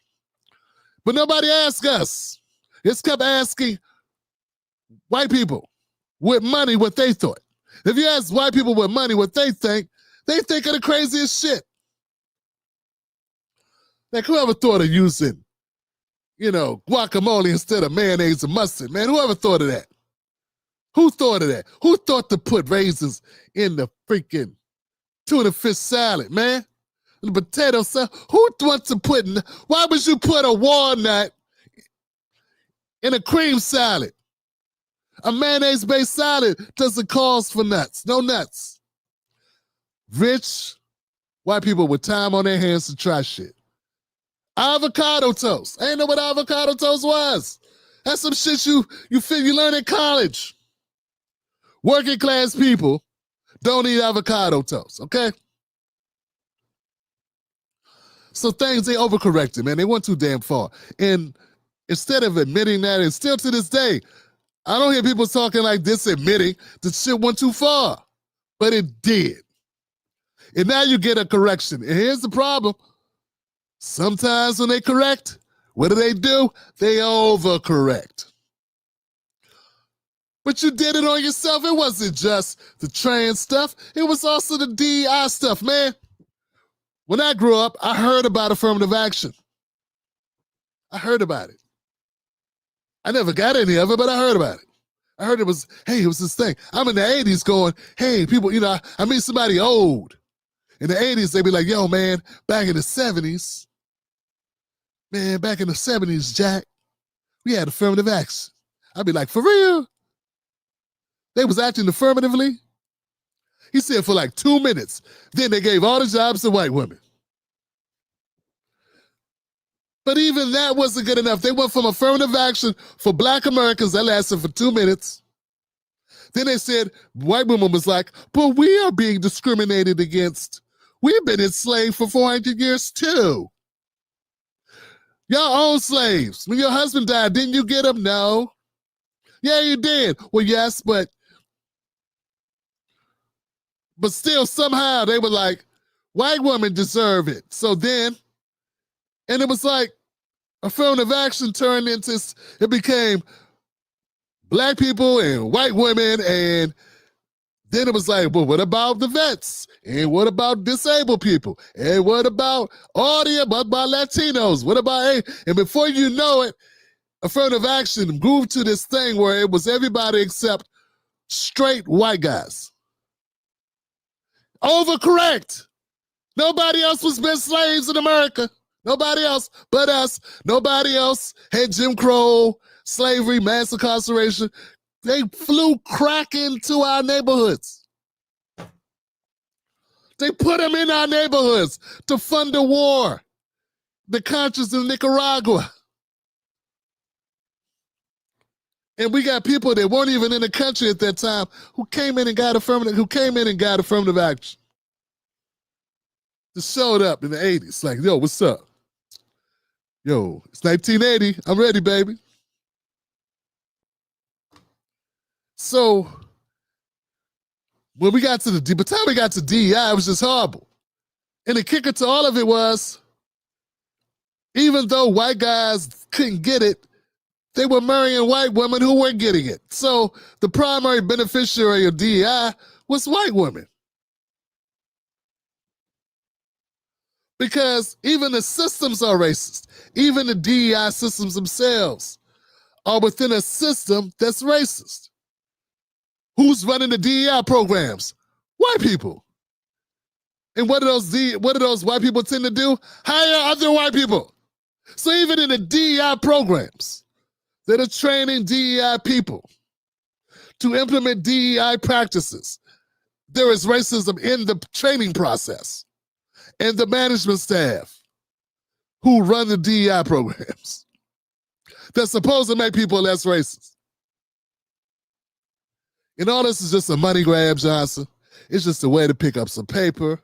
[SPEAKER 1] But nobody asked us. Just kept asking white people with money what they thought. If you ask white people with money what they think of the craziest shit. Like, whoever thought of using, guacamole instead of mayonnaise and mustard, man? Whoever thought of that? Who thought of that? Who thought to put raisins in the freaking tuna fish salad, man? The potato salad. Who wants to why would you put a walnut in a cream salad? A mayonnaise-based salad doesn't call for nuts. No nuts. Rich white people with time on their hands to try shit. Avocado toast. I ain't know what avocado toast was. That's some shit you learn in college. Working class people don't eat avocado toast, okay? So things, they overcorrected, man. They went too damn far. And instead of admitting that, and still to this day, I don't hear people talking like this admitting that shit went too far. But it did. And now you get a correction. And here's the problem. Sometimes when they correct, what do? They overcorrect. But you did it on yourself. It wasn't just the trans stuff. It was also the DEI stuff, man. When I grew up, I heard about affirmative action. I heard about it. I never got any of it, but I heard about it. I heard it was this thing. I'm in the 80s going, hey, people, I meet somebody old. In the 80s, they'd be like, yo, man, back in the 70s, Jack, we had affirmative action. I'd be like, for real? They was acting affirmatively? He said for like 2 minutes. Then they gave all the jobs to white women. But even that wasn't good enough. They went from affirmative action for black Americans that lasted for 2 minutes. Then they said, white women was like, but we are being discriminated against. We've been enslaved for 400 years too. Y'all own slaves. When your husband died, didn't you get them? No. Yeah, you did. Well, yes, but still somehow they were like, white women deserve it. So then, and it was like affirmative action turned into, it became black people and white women, and then it was like, well, what about the vets? And what about disabled people? And what about what about Latinos? What about, and before you know it, affirmative action moved to this thing where it was everybody except straight white guys. Overcorrect. Nobody else was been slaves in America. Nobody else but us. Nobody else had Jim Crow, slavery, mass incarceration. They flew crack into our neighborhoods. They put them in our neighborhoods to fund the war. The Contras in Nicaragua. And we got people that weren't even in the country at that time who came in and got affirmative action. Just showed up in the 80s. Like, yo, what's up? Yo, it's 1980. I'm ready, baby. So when we got to by the time we got to DEI, it was just horrible. And the kicker to all of it was, even though white guys couldn't get it, they were marrying white women who were getting it. So the primary beneficiary of DEI was white women. Because even the systems are racist. Even the DEI systems themselves are within a system that's racist. Who's running the DEI programs? White people. And what do those white people tend to do? Hire other white people. So even in the DEI programs that are training DEI people to implement DEI practices, there is racism in the training process and the management staff who run the DEI programs. They're supposed to make people less racist. And all this is just a money grab, Johnson. It's just a way to pick up some paper.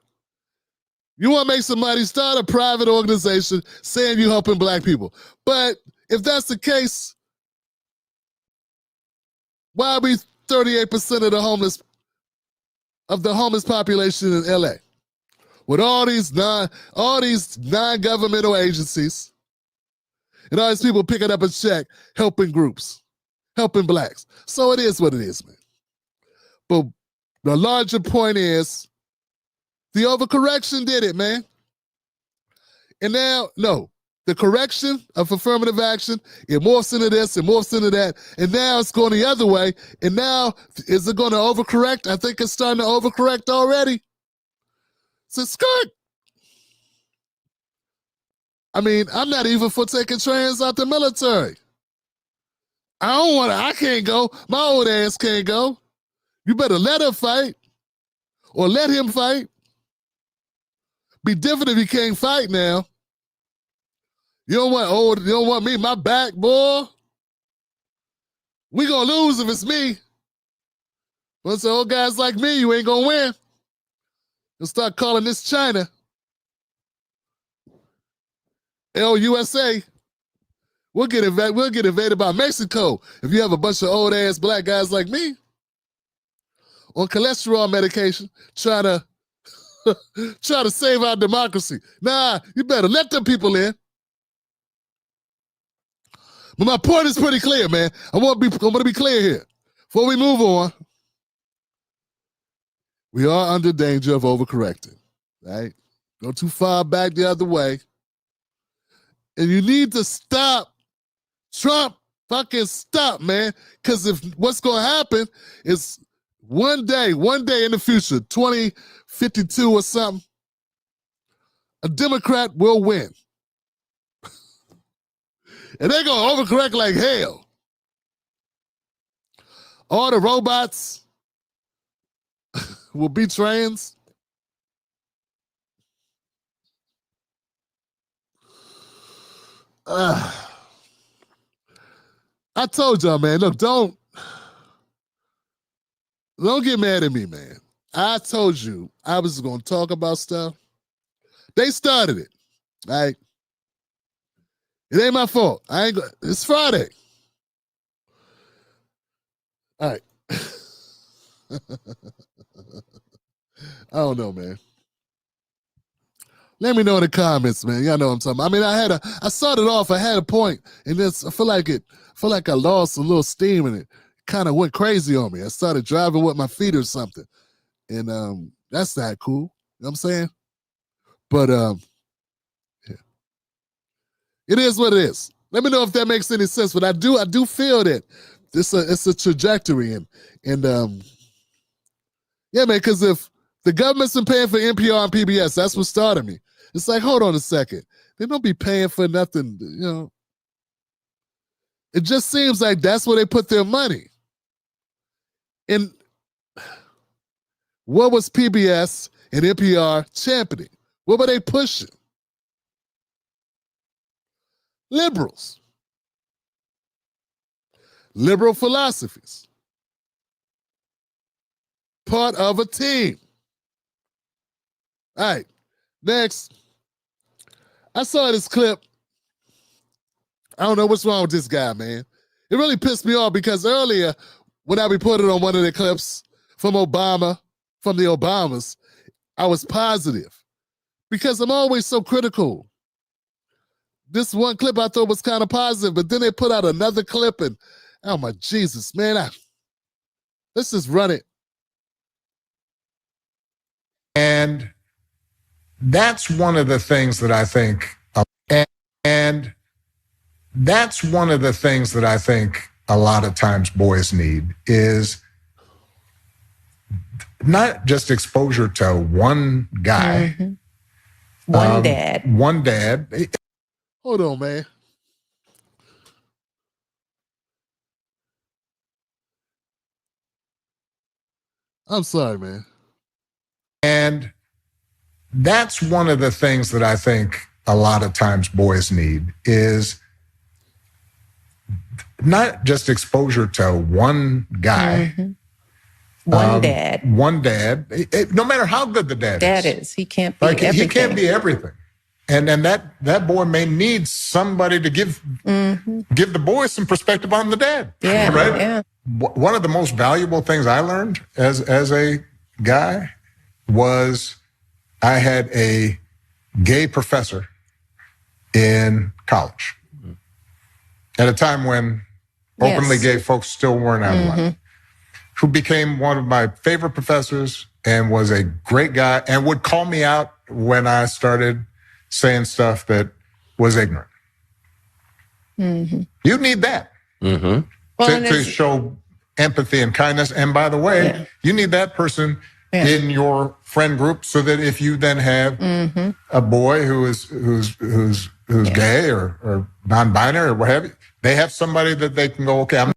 [SPEAKER 1] You want to make some money, start a private organization saying you're helping black people. But if that's the case, why are we 38% of the homeless population in LA? With all these non-governmental agencies and all these people picking up a check, helping groups, helping blacks. So it is what it is, man. But the larger point is, the overcorrection did it, man. And now, no, the correction of affirmative action, it morphs into this, it morphs into that, and now it's going the other way. And now, is it going to overcorrect? I think it's starting to overcorrect already. So skirt. I mean, I'm not even for taking trans out the military. I can't go. My old ass can't go. You better let her fight or let him fight. Be different if he can't fight now. You don't want me, my back, boy. We gonna lose if it's me. Once the old guys like me, you ain't gonna win. You'll start calling this China. USA. We'll get invaded by Mexico if you have a bunch of old ass black guys like me on cholesterol medication trying to save our democracy. Nah, you better let them people in. But my point is pretty clear, man. I want to be clear here. Before we move on, we are under danger of overcorrecting, right? Go too far back the other way. And you need to stop. Trump, fucking stop, man. Because if what's going to happen is one day in the future, 2052 or something, a Democrat will win. And they're going to overcorrect like hell. All the robots will be trans. I told y'all, man, look, don't get mad at me, man. I told you I was going to talk about stuff. They started it, right? It ain't my fault. It's Friday. All right. I don't know, man. Let me know in the comments, man. Y'all know what I'm talking about. I mean, I started off, I had a point, and then I feel like I lost a little steam, and it kind of went crazy on me. I started driving with my feet or something. And that's not cool. You know what I'm saying? But yeah. It is what it is. Let me know if that makes any sense. But I do feel that it's a trajectory, and yeah, man, because if the government's been paying for NPR and PBS, that's what started me. It's like, hold on a second. They don't be paying for nothing, you know. It just seems like that's where they put their money. And what was PBS and NPR championing? What were they pushing? Liberals. Liberal philosophies. Part of a team. All right, next. I saw this clip. I don't know what's wrong with this guy, man. It really pissed me off because earlier, when I reported on one of the clips from the Obamas, I was positive because I'm always so critical. This one clip I thought was kind of positive, but then they put out another clip and, oh my Jesus, man, let's just run it.
[SPEAKER 9] And that's one of the things that I think, and that's one of the things that I think a lot of times boys need is not just exposure to one guy.
[SPEAKER 10] Mm-hmm. One dad.
[SPEAKER 1] Hold on, man. I'm sorry, man.
[SPEAKER 9] And that's one of the things that I think a lot of times boys need is not just exposure to one guy.
[SPEAKER 10] Mm-hmm.
[SPEAKER 9] One dad. No matter how good the dad
[SPEAKER 10] is. He can't be everything.
[SPEAKER 9] He can't be everything. And that boy may need somebody to give the boy some perspective on the dad.
[SPEAKER 10] Yeah,
[SPEAKER 9] right?
[SPEAKER 10] Yeah.
[SPEAKER 9] One of the most valuable things I learned as a guy was I had a gay professor in college at a time when openly gay folks still weren't out of line, who became one of my favorite professors and was a great guy and would call me out when I started saying stuff that was ignorant. You need that to show empathy and kindness. And by the way, you need that person in your friend group so that if you then have a boy who's gay or non-binary or what have you, they have somebody that they can go, okay,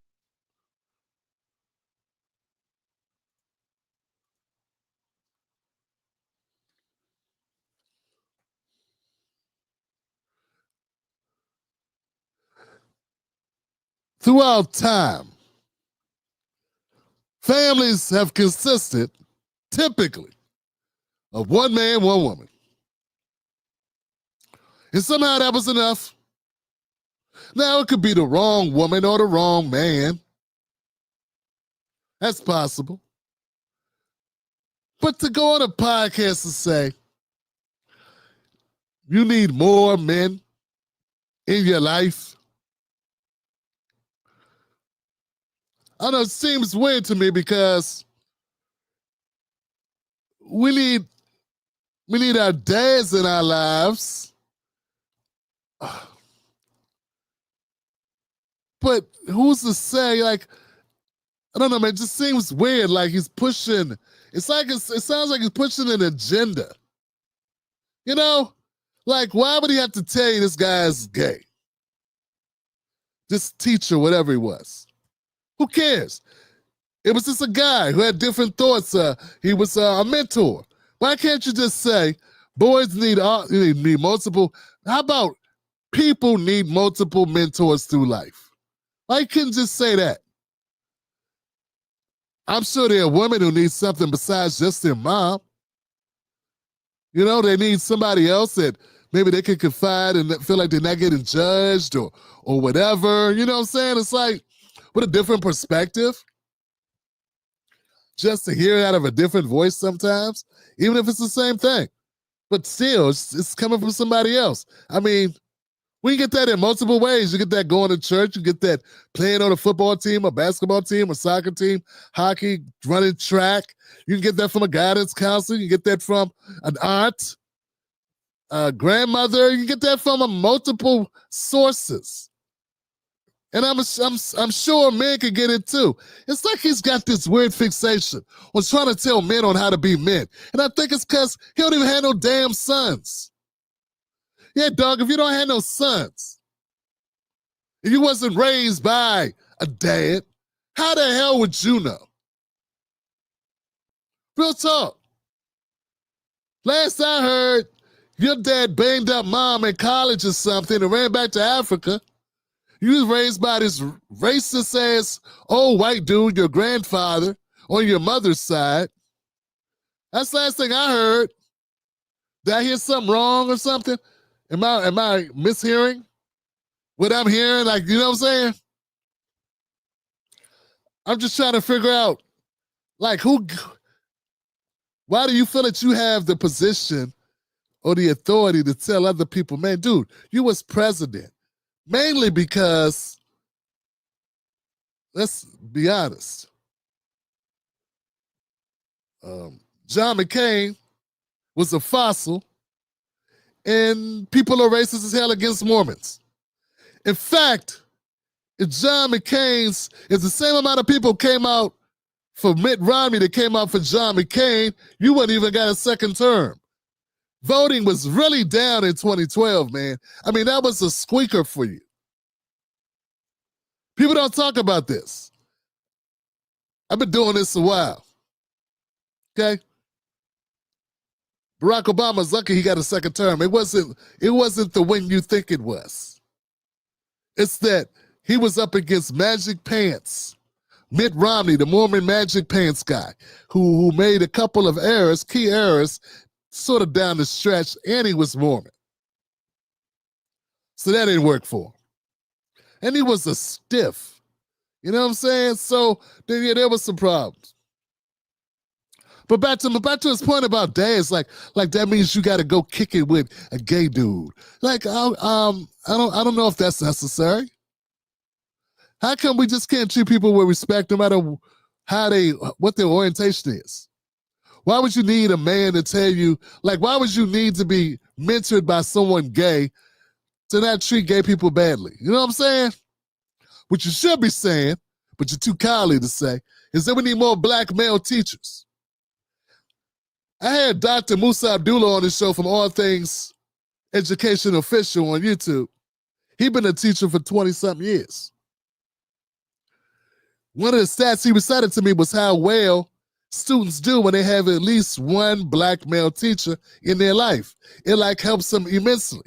[SPEAKER 1] Throughout time, families have consisted typically of one man, one woman. And somehow that was enough. Now it could be the wrong woman or the wrong man. That's possible. But to go on a podcast and say, you need more men in your life, I don't know, it seems weird to me because we need our dads in our lives. But who's to say, like, I don't know, man, it just seems weird. Like he's pushing, it sounds like he's pushing an agenda. You know? Like, why would he have to tell you this guy's gay? This teacher, whatever he was. Who cares? It was just a guy who had different thoughts. He was a mentor. Why can't you just say boys need multiple? How about people need multiple mentors through life? Why couldn't you just say that? I'm sure there are women who need something besides just their mom. You know, they need somebody else that maybe they can confide and feel like they're not getting judged or whatever. You know what I'm saying? It's like with a different perspective. Just to hear it out of a different voice sometimes, even if it's the same thing. But still, it's coming from somebody else. I mean, we get that in multiple ways. You get that going to church. You get that playing on a football team, a basketball team, a soccer team, hockey, running track. You can get that from a guidance counselor. You can get that from an aunt, a grandmother. You can get that from multiple sources. And I'm sure men can get it too. It's like he's got this weird fixation on trying to tell men on how to be men. And I think it's because he don't even have no damn sons. Yeah, dog, if you don't have no sons, if you wasn't raised by a dad, how the hell would you know? Real talk. Last I heard, your dad banged up mom in college or something and ran back to Africa. You was raised by this racist-ass old white dude, your grandfather, on your mother's side. That's the last thing I heard. Did I hear something wrong or something? Am I mishearing what I'm hearing? Like, you know what I'm saying? I'm just trying to figure out, like, why do you feel that you have the position or the authority to tell other people, man, dude, you was president? Mainly because, let's be honest, John McCain was a fossil, and people are racist as hell against Mormons. In fact, if the same amount of people came out for Mitt Romney that came out for John McCain, you wouldn't even got a second term. Voting was really down in 2012, man. I mean, that was a squeaker for you. People don't talk about this. I've been doing this a while. Okay? Barack Obama's lucky he got a second term. It wasn't the win you think it was. It's that he was up against Magic Pants. Mitt Romney, the Mormon Magic Pants guy, who made a couple of errors, key errors, sort of down the stretch, and he was Mormon. So that didn't work for him. And he was a stiff. You know what I'm saying? So yeah, there was some problems. But back to his point about dads, like that means you got to go kick it with a gay dude. Like I don't know if that's necessary. How come we just can't treat people with respect no matter what their orientation is? Why would you need a man to tell you, like, why would you need to be mentored by someone gay to not treat gay people badly? You know what I'm saying? What you should be saying, but you're too cowardly to say, is that we need more black male teachers. I had Dr. Musa Abdullah on the show from All Things Education Official on YouTube. He's been a teacher for 20-something years. One of the stats he recited to me was how well students do when they have at least one black male teacher in their life. It like helps them immensely.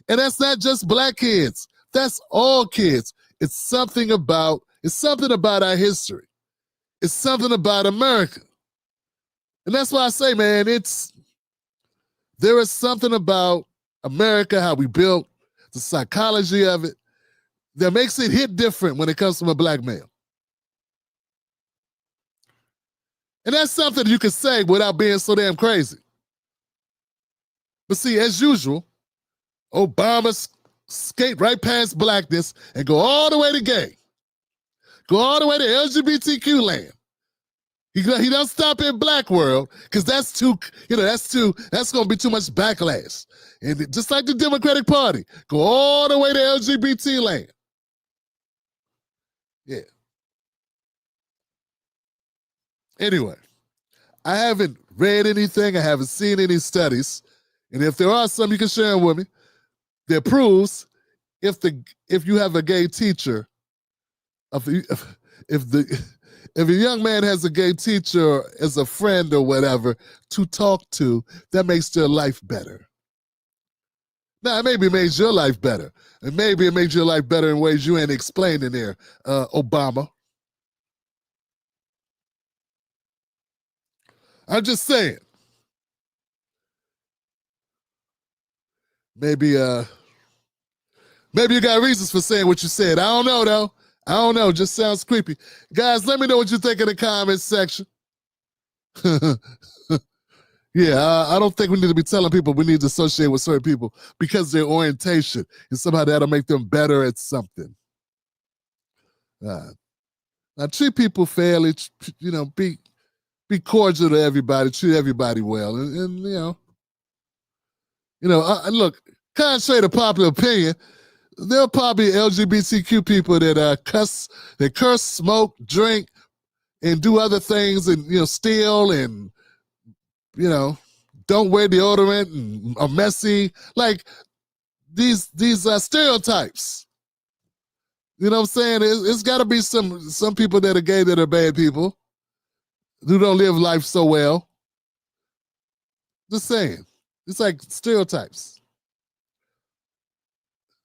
[SPEAKER 1] And that's not just black kids. That's all kids. It's something about our history. It's something about America. And that's why I say, man, there is something about America, how we built, the psychology of it, that makes it hit different when it comes from a black male. And that's something you can say without being so damn crazy. But see, as usual, Obama skate right past blackness and go all the way to gay. Go all the way to LGBTQ land. He don't stop in black world because that's going to be too much backlash. And just like the Democratic Party, go all the way to LGBT land. Yeah. Anyway, I haven't read anything. I haven't seen any studies. And if there are some, you can share them with me. That proves if you have a gay teacher, if if a young man has a gay teacher as a friend or whatever to talk to, that makes their life better. Now, maybe it makes your life better. And maybe it makes your life better in ways you ain't explaining there, Obama. I'm just saying. Maybe you got reasons for saying what you said. I don't know, though. I don't know. Just sounds creepy. Guys, let me know what you think in the comments section. Yeah, I don't think we need to be telling people we need to associate with certain people because their orientation and somehow that'll make them better at something. Now, treat people fairly, be cordial to everybody, treat everybody well. And look, contrary to popular opinion, there are probably LGBTQ people that curse, smoke, drink, and do other things and, steal and, don't wear deodorant and are messy. Like these stereotypes. You know what I'm saying? It's got to be some people that are gay that are bad people who don't live life so well. Just saying. It's like stereotypes.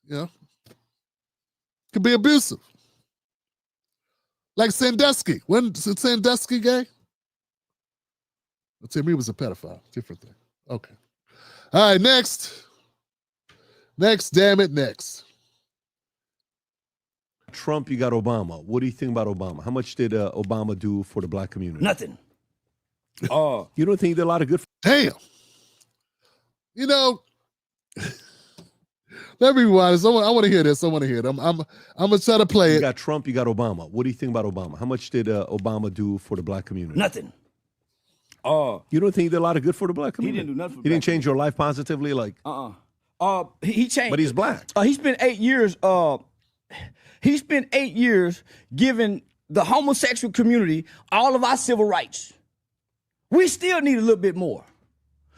[SPEAKER 1] Could be abusive. Like Sandusky. Wasn't Sandusky gay? To me, he was a pedophile. Different thing. Okay. All right, next. Next, damn it, next.
[SPEAKER 11] Trump, you got Obama. What do you think about Obama? How much did Obama do for the black community?
[SPEAKER 12] Nothing.
[SPEAKER 11] You don't think he did a lot of good?
[SPEAKER 1] Damn. Let me be honest. I want to hear this. I want to hear it. I'm gonna try to play it.
[SPEAKER 11] You got Trump. You got Obama. What do you think about Obama? How much did Obama do for the black community?
[SPEAKER 12] Nothing.
[SPEAKER 11] You don't think he did a lot of good for the black community?
[SPEAKER 12] He didn't do nothing.
[SPEAKER 11] He didn't change your life positively, like.
[SPEAKER 12] He changed.
[SPEAKER 11] But he's black.
[SPEAKER 12] He spent 8 years. He spent 8 years giving the homosexual community all of our civil rights. We still need a little bit more.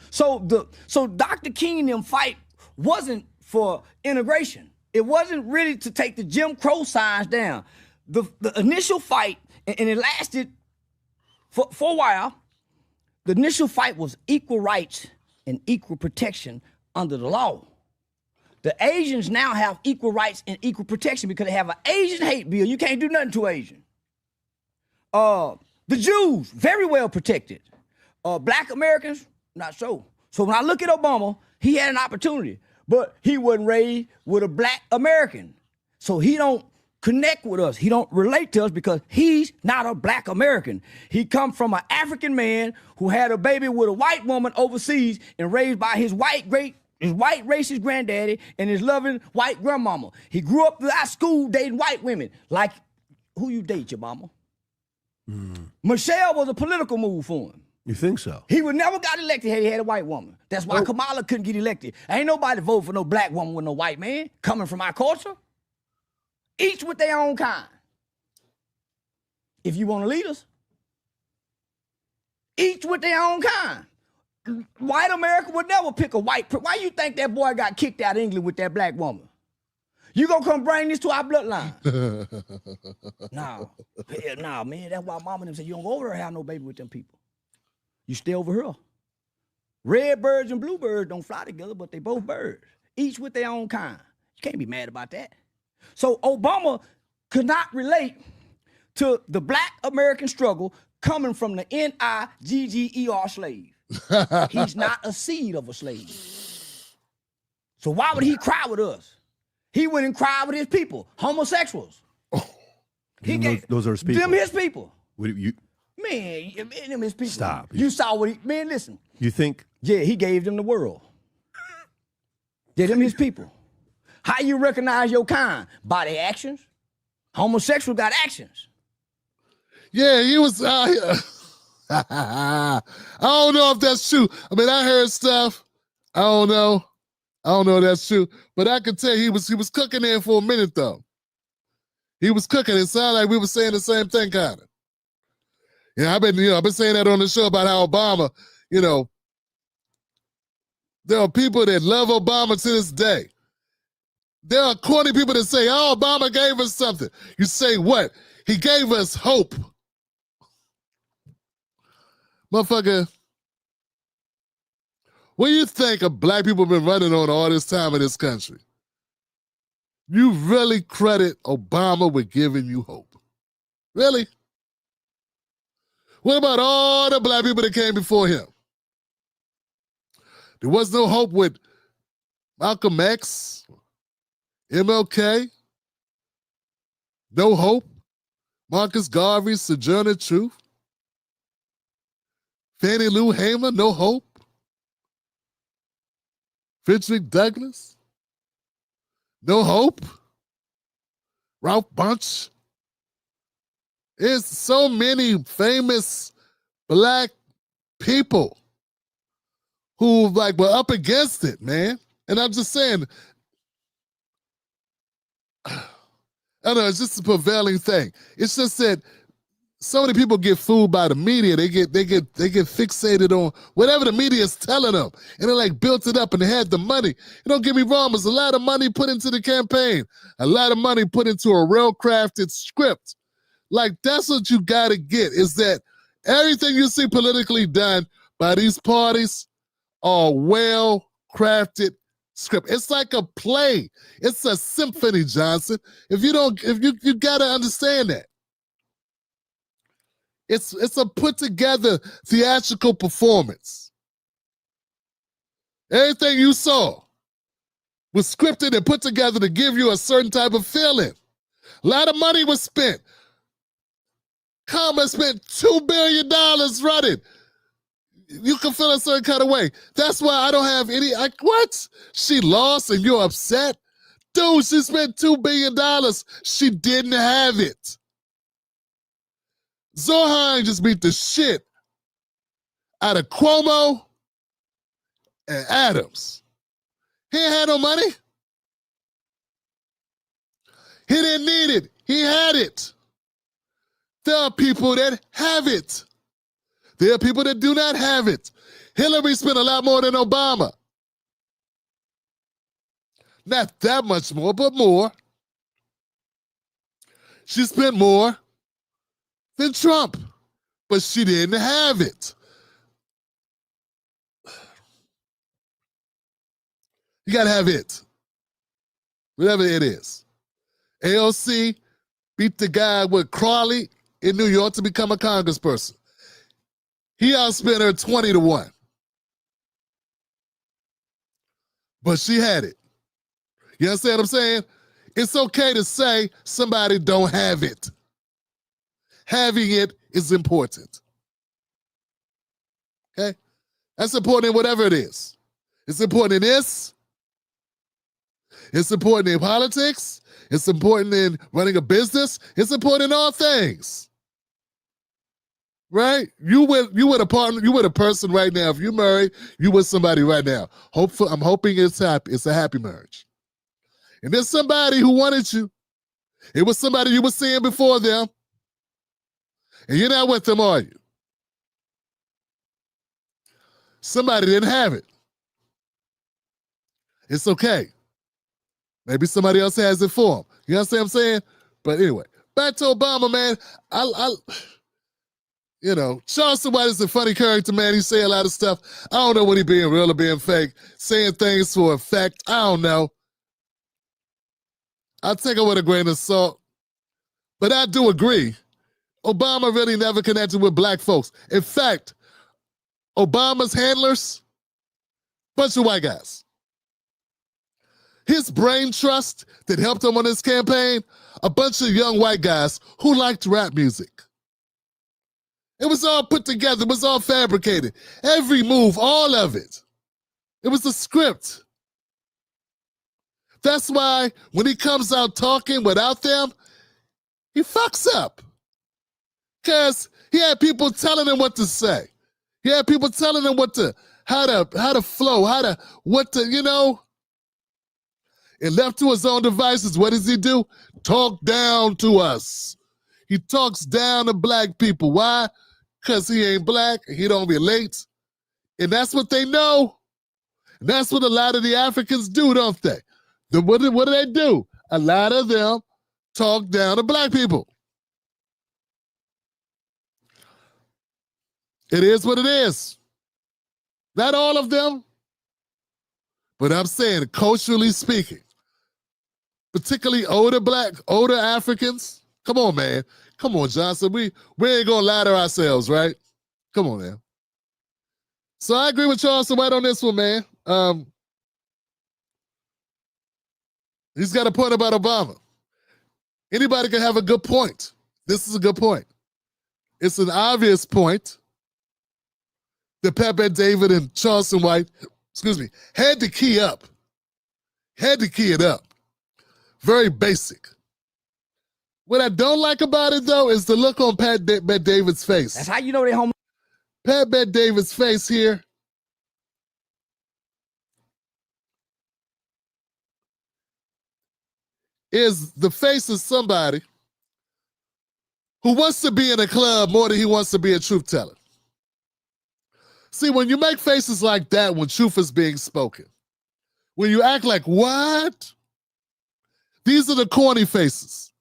[SPEAKER 12] So Dr. King and them fight wasn't for integration. It wasn't really to take the Jim Crow signs down. The initial fight, and it lasted for a while. The initial fight was equal rights and equal protection under the law. The Asians now have equal rights and equal protection because they have an Asian hate bill. You can't do nothing to Asian. The Jews, very well protected. Black Americans, not so. So when I look at Obama, he had an opportunity, but he wasn't raised with a black American. So he don't connect with us. He don't relate to us because he's not a black American. He come from an African man who had a baby with a white woman overseas and raised by his white racist granddaddy and his loving white grandmama. He grew up at school dating white women. Like, who you date, your mama? Michelle was a political move for him.
[SPEAKER 11] You think so?
[SPEAKER 12] He would never got elected had he had a white woman. That's why Kamala couldn't get elected. Ain't nobody vote for no black woman with no white man coming from our culture. Each with their own kind. If you want to lead us, each with their own kind. White America would never pick a white. Why you think that boy got kicked out of England with that black woman? You gonna come bring this to our bloodline? No. Hell no, man. That's why mama and them said you don't go over there and have no baby with them people. You stay over here. Red birds and bluebirds don't fly together, but they both birds. Each with their own kind. You can't be mad about that. So Obama could not relate to the black American struggle coming from the N-I-G-G-E-R slave. He's not a seed of a slave. So why would he cry with us? He wouldn't cry with his people, homosexuals.
[SPEAKER 11] Those are his people.
[SPEAKER 12] Them his people.
[SPEAKER 11] Man,
[SPEAKER 12] them his people.
[SPEAKER 11] Stop.
[SPEAKER 12] You saw what he, man, listen.
[SPEAKER 11] You think?
[SPEAKER 12] Yeah, he gave them the world. Yeah, them his people. How you recognize your kind? By their actions. Homosexual got actions.
[SPEAKER 1] Yeah, he was. I don't know if that's true. I mean, I heard stuff. I don't know if that's true. But I can tell he was cooking there for a minute though. He was cooking. It sounded like we were saying the same thing, kind of. Yeah, I've been saying that on the show about how Obama, there are people that love Obama to this day. There are corny people that say, oh, Obama gave us something. You say what? He gave us hope. Motherfucker, what do you think of black people been running on all this time in this country? You really credit Obama with giving you hope? Really? What about all the black people that came before him? There was no hope with Malcolm X, MLK, no hope. Marcus Garvey, Sojourner Truth, Fannie Lou Hamer, no hope. Frederick Douglass, no hope. Ralph Bunche. There's so many famous black people who like were up against it, man. And I'm just saying, I don't know, it's just a prevailing thing. It's just that so many people get fooled by the media. They get fixated on whatever the media is telling them. And they like built it up and they had the money. Don't get me wrong, there's a lot of money put into the campaign. A lot of money put into a well-crafted script. Like, that's what you gotta get, is that everything you see politically done by these parties are well-crafted script. It's like a play. It's a symphony, Johnson. You gotta understand that. It's a put-together theatrical performance. Everything you saw was scripted and put together to give you a certain type of feeling. A lot of money was spent. Commerce spent $2 billion running. You can feel a certain kind of way. That's why I don't have any, what? She lost and you're upset? Dude, she spent $2 billion. She didn't have it. Zohan just beat the shit out of Cuomo and Adams. He ain't had no money. He didn't need it. He had it. There are people that have it. There are people that do not have it. Hillary spent a lot more than Obama. Not that much more, but more. She spent more than Trump, but she didn't have it. You gotta have it, whatever it is. AOC beat the guy with Crawley in New York to become a congressperson. He outspent her 20-1. But she had it. You understand what I'm saying? It's okay to say somebody don't have it. Having it is important. Okay? That's important in whatever it is. It's important in this. It's important in politics. It's important in running a business. It's important in all things. Right? You with a partner, you with a person right now. If you're married, you with somebody right now. I'm hoping it's happy. It's a happy marriage. And there's somebody who wanted you. It was somebody you were seeing before them. And you're not with them, are you? Somebody didn't have it. It's okay. Maybe somebody else has it for them. You understand what I'm saying? But anyway, back to Obama, man. Charleston White is a funny character, man. He say a lot of stuff. I don't know when he being real or being fake. Saying things for effect. I don't know. I'll take it with a grain of salt. But I do agree. Obama really never connected with black folks. In fact, Obama's handlers, bunch of white guys. His brain trust that helped him on his campaign, a bunch of young white guys who liked rap music. It was all put together. It was all fabricated. Every move, all of it. It was a script. That's why when he comes out talking without them, he fucks up. Because he had people telling him what to say. He had people telling him how to flow, And left to his own devices, what does he do? Talk down to us. He talks down to black people. Why? Because he ain't black, he don't relate. And that's what they know. And that's what a lot of the Africans do, don't they? What do they do? A lot of them talk down to black people. It is what it is. Not all of them, but I'm saying culturally speaking, particularly older Africans. Come on, man. Come on, Johnson. We ain't gonna lie to ourselves, right? Come on, man. So I agree with Charleston White on this one, man. He's got a point about Obama. Anybody can have a good point. This is a good point. It's an obvious point that Pat Bet-David and Charleston White, had to key up. Had to key it up. Very basic. What I don't like about it, though, is the look on Pat Bet-David's face.
[SPEAKER 12] That's how you know they home.
[SPEAKER 1] Pat Bet-David's face here is the face of somebody who wants to be in a club more than he wants to be a truth teller. See, when you make faces like that when truth is being spoken, when you act like, what? These are the corny faces.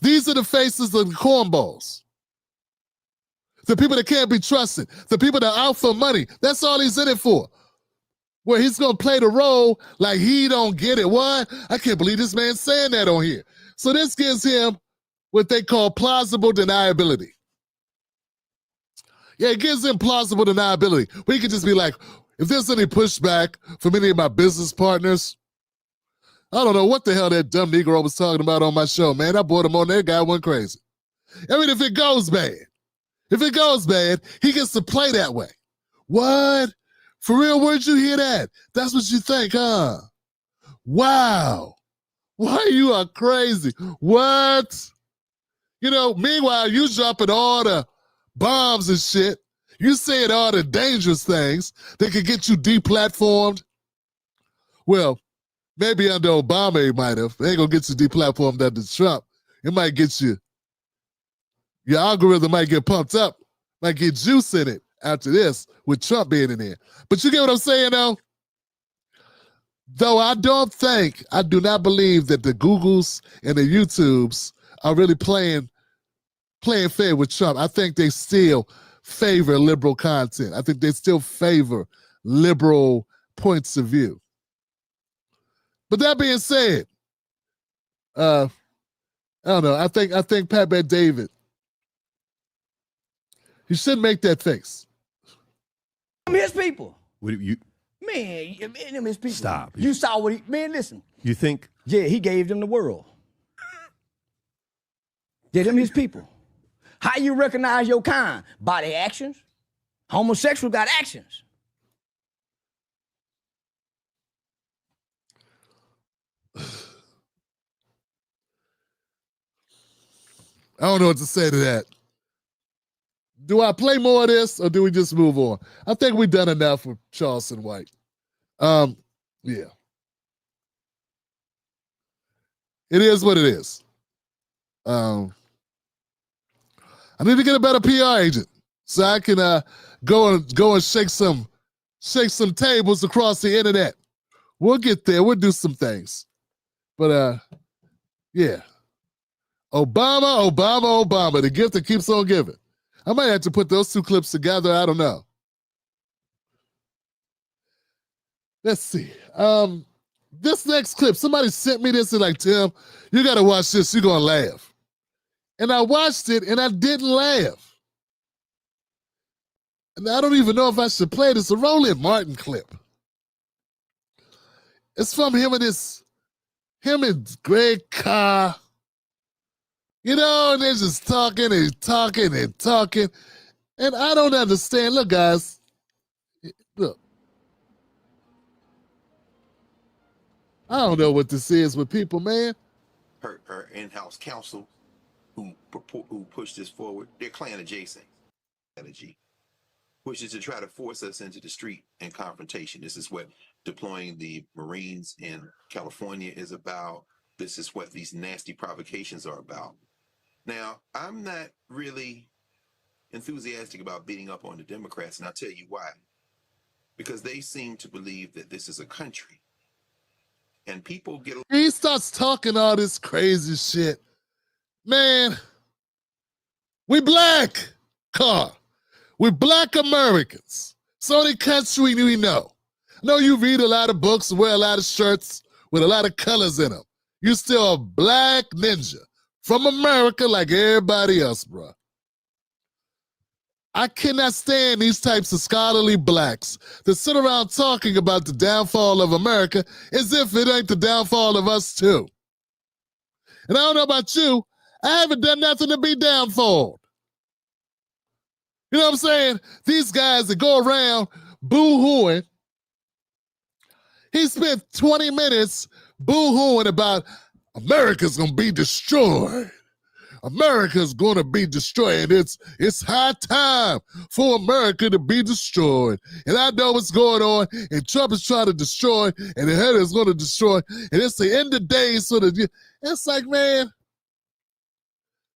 [SPEAKER 1] These are the faces of the cornballs. The people that can't be trusted. The people that are out for money. That's all he's in it for. Where he's going to play the role like he don't get it. What? I can't believe this man's saying that on here. So this gives him what they call plausible deniability. Yeah, it gives him plausible deniability. We can just be like, if there's any pushback from any of my business partners, I don't know what the hell that dumb Negro was talking about on my show, man. I brought him on there, guy went crazy. I mean, if it goes bad, he gets to play that way. What? For real, where'd you hear that? That's what you think, huh? Wow. Why you are crazy? What? You know, meanwhile, you dropping all the bombs and shit. You saying all the dangerous things that could get you deplatformed. Well, maybe under Obama he might have. It ain't gonna get you deplatformed under Trump. It might get you, your algorithm might get pumped up, might get juice in it after this with Trump being in there. But you get what I'm saying, though? Though I do not believe that the Googles and the YouTubes are really playing fair with Trump. I think they still favor liberal content. I think they still favor liberal points of view. But that being said, I don't know. I think Pat Bet-David, he shouldn't make that face.
[SPEAKER 12] His people.
[SPEAKER 11] What do you?
[SPEAKER 12] Man, them his people.
[SPEAKER 11] Stop.
[SPEAKER 12] You saw what he, man, listen.
[SPEAKER 11] You think?
[SPEAKER 12] Yeah, he gave them the world. Yeah, them his people. How you recognize your kind? By their actions. Homosexual got actions.
[SPEAKER 1] I don't know what to say to that. Do I play more of this or do we just move on? I think we've done enough with Charleston White. Yeah. It is what it is. I need to get a better PR agent so I can go and shake some tables across the internet. We'll get there. We'll do some things. But yeah. Obama, the gift that keeps on giving. I might have to put those two clips together. I don't know. Let's see. This next clip, somebody sent me this and like, Tim, you got to watch this. You're going to laugh. And I watched it and I didn't laugh. And I don't even know if I should play this. It's a Roland Martin clip. It's from him and Greg Carr. You know, and they're just talking and talking and talking. And I don't understand. Look, guys. Look. I don't know what this is with people, man.
[SPEAKER 13] Her in-house counsel who pushed this forward, they're Klan adjacent strategy, which is to try to force us into the street and confrontation. This is what deploying the Marines in California is about. This is what these nasty provocations are about. Now, I'm not really enthusiastic about beating up on the Democrats, and I'll tell you why. Because they seem to believe that this is a country. And people get...
[SPEAKER 1] He starts talking all this crazy shit. Man, we black, Carr. We're black Americans. It's the only country we know. I know you read a lot of books and wear a lot of shirts with a lot of colors in them. You're still a black ninja from America like everybody else, bro. I cannot stand these types of scholarly blacks that sit around talking about the downfall of America as if it ain't the downfall of us too. And I don't know about you, I haven't done nothing to be downfalled. You know what I'm saying? These guys that go around boo-hooing, he spent 20 minutes boo-hooing about America's gonna be destroyed. America's gonna be destroyed. It's high time for America to be destroyed. And I know what's going on, and Trump is trying to destroy, and the head is gonna destroy, and it's the end of days. So it's like, man,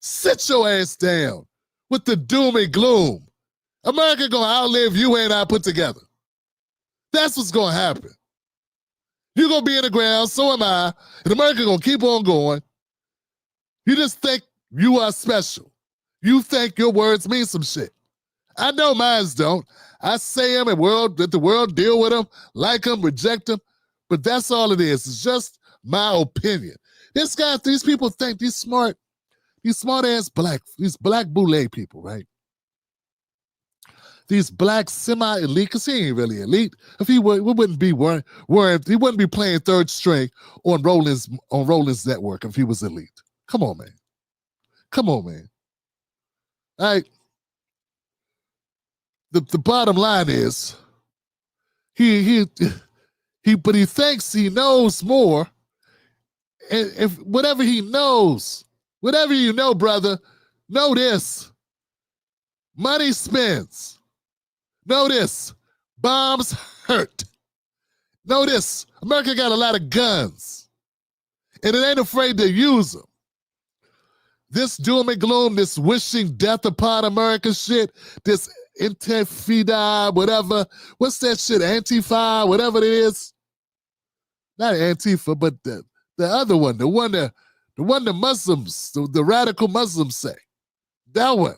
[SPEAKER 1] sit your ass down with the doom and gloom. America gonna outlive you and I put together. That's what's gonna happen. You're gonna be in the ground, so am I, and America gonna keep on going. You just think you are special. You think your words mean some shit. I know mines don't. I say them and let the world deal with them, like them, reject them, but that's all it is. It's just my opinion. These people think these smart ass these black boule people, right? These black semi-elite, because he ain't really elite. If he would, we wouldn't be he wouldn't be playing third string on Roland's network if he was elite. Come on, man. Come on, man. All right. The bottom line is he thinks he knows more. And if whatever he knows, whatever you know, brother, know this. Money spends. Know this. Bombs hurt. Know this. America got a lot of guns. And it ain't afraid to use them. This doom and gloom, this wishing death upon America shit, this Intifida, whatever. What's that shit? Antifa, whatever it is. Not Antifa, but the other one, the one the Muslims, the radical Muslims say. That one.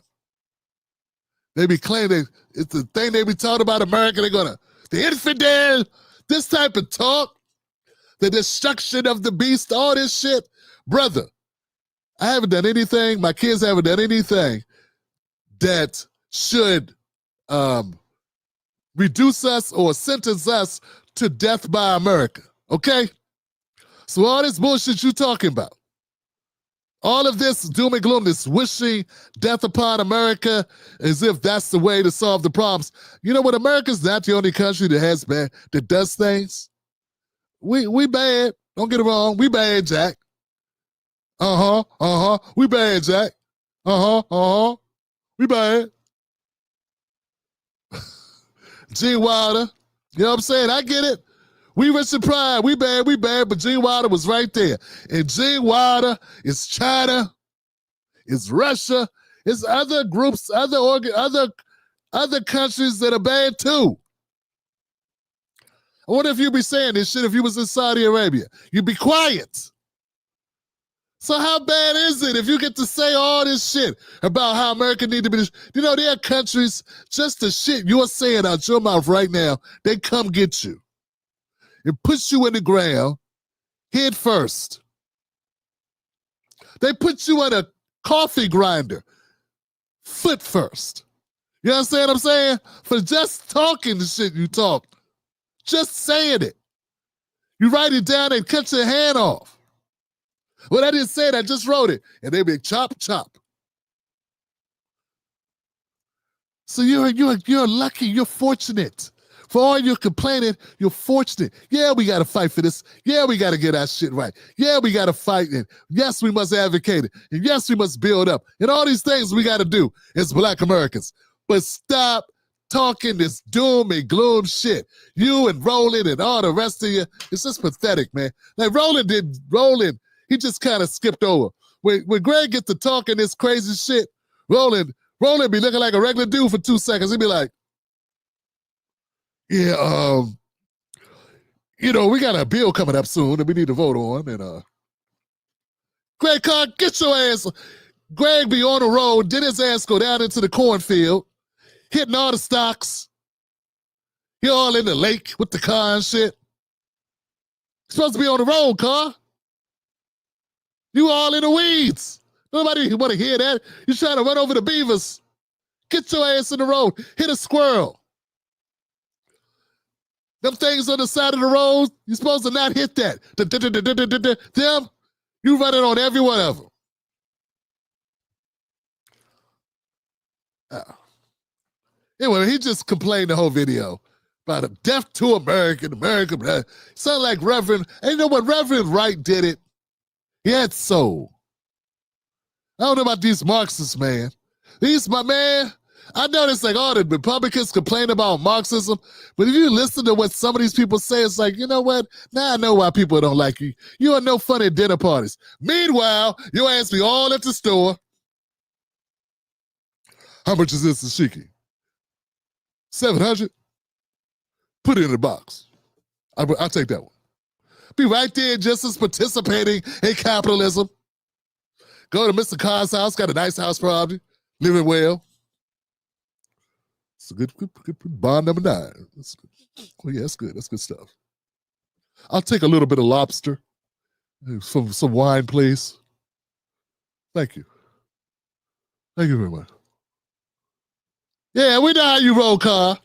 [SPEAKER 1] They be claiming it's the thing they be talking about America. The infidel, this type of talk, the destruction of the beast, all this shit. Brother, I haven't done anything, my kids haven't done anything that should reduce us or sentence us to death by America, okay? So all this bullshit you talking about, all of this doom and gloom, this wishing death upon America as if that's the way to solve the problems. You know what? America's not the only country that does things. We bad. Don't get it wrong. We bad, Jack. We bad, Jack. We bad. Gene Wilder. You know what I'm saying? I get it. We rich and pride. We bad, but Gene Wilder was right there. And Gene Wilder is China, is Russia, is other groups, other countries that are bad too. I wonder if you'd be saying this shit if you was in Saudi Arabia. You'd be quiet. So how bad is it if you get to say all this shit about how America need to be? You know, there are countries, just the shit you're saying out your mouth right now, they come get you. It puts you in the ground, head first. They put you in a coffee grinder, foot first. You understand what I'm saying? For just talking the shit you talk, just saying it. You write it down and cut your hand off. Well, I didn't say it, I just wrote it. And they be chop, chop. So you're lucky, you're fortunate. For all your complaining, you're fortunate. Yeah, we got to fight for this. Yeah, we got to get our shit right. Yeah, we got to fight. And yes, we must advocate it. And yes, we must build up. And all these things we got to do as Black Americans. But stop talking this doom and gloom shit. You and Roland and all the rest of you, it's just pathetic, man. Like Roland, he just kind of skipped over. When Greg gets to talking this crazy shit, Roland be looking like a regular dude for 2 seconds. He'd be like, yeah, you know, we got a bill coming up soon that we need to vote on. And Greg Carr, get your ass. Greg be on the road, did his ass go down into the cornfield. hitting all the stocks. You're all in the lake with the car and shit. You're supposed to be on the road, car. You all in the weeds. Nobody want to hear that. You're trying to run over the beavers. Get your ass in the road. Hit a squirrel. Them things on the side of the road, you're supposed to not hit that. Them, you running on every one of them. Anyway, he just complained the whole video about a death to America. Sound like Reverend, and you know what, Reverend Wright did it. He had soul. I don't know about these Marxists, man. My man, I know it's like all the Republicans complain about Marxism, but if you listen to what some of these people say, it's like, you know what? Now I know why people don't like you. You are no fun at dinner parties. Meanwhile, your ass be all at the store. How much is this dashiki? 700? Put it in the box. I'll take that one. Be right there just as participating in capitalism. Go to Mr. Carr's house, got a nice house probably, living well. It's a good bond number 9. Oh yeah, that's good. That's good stuff. I'll take a little bit of lobster. Some wine, please. Thank you. Thank you very much. Yeah, we know how you roll, car.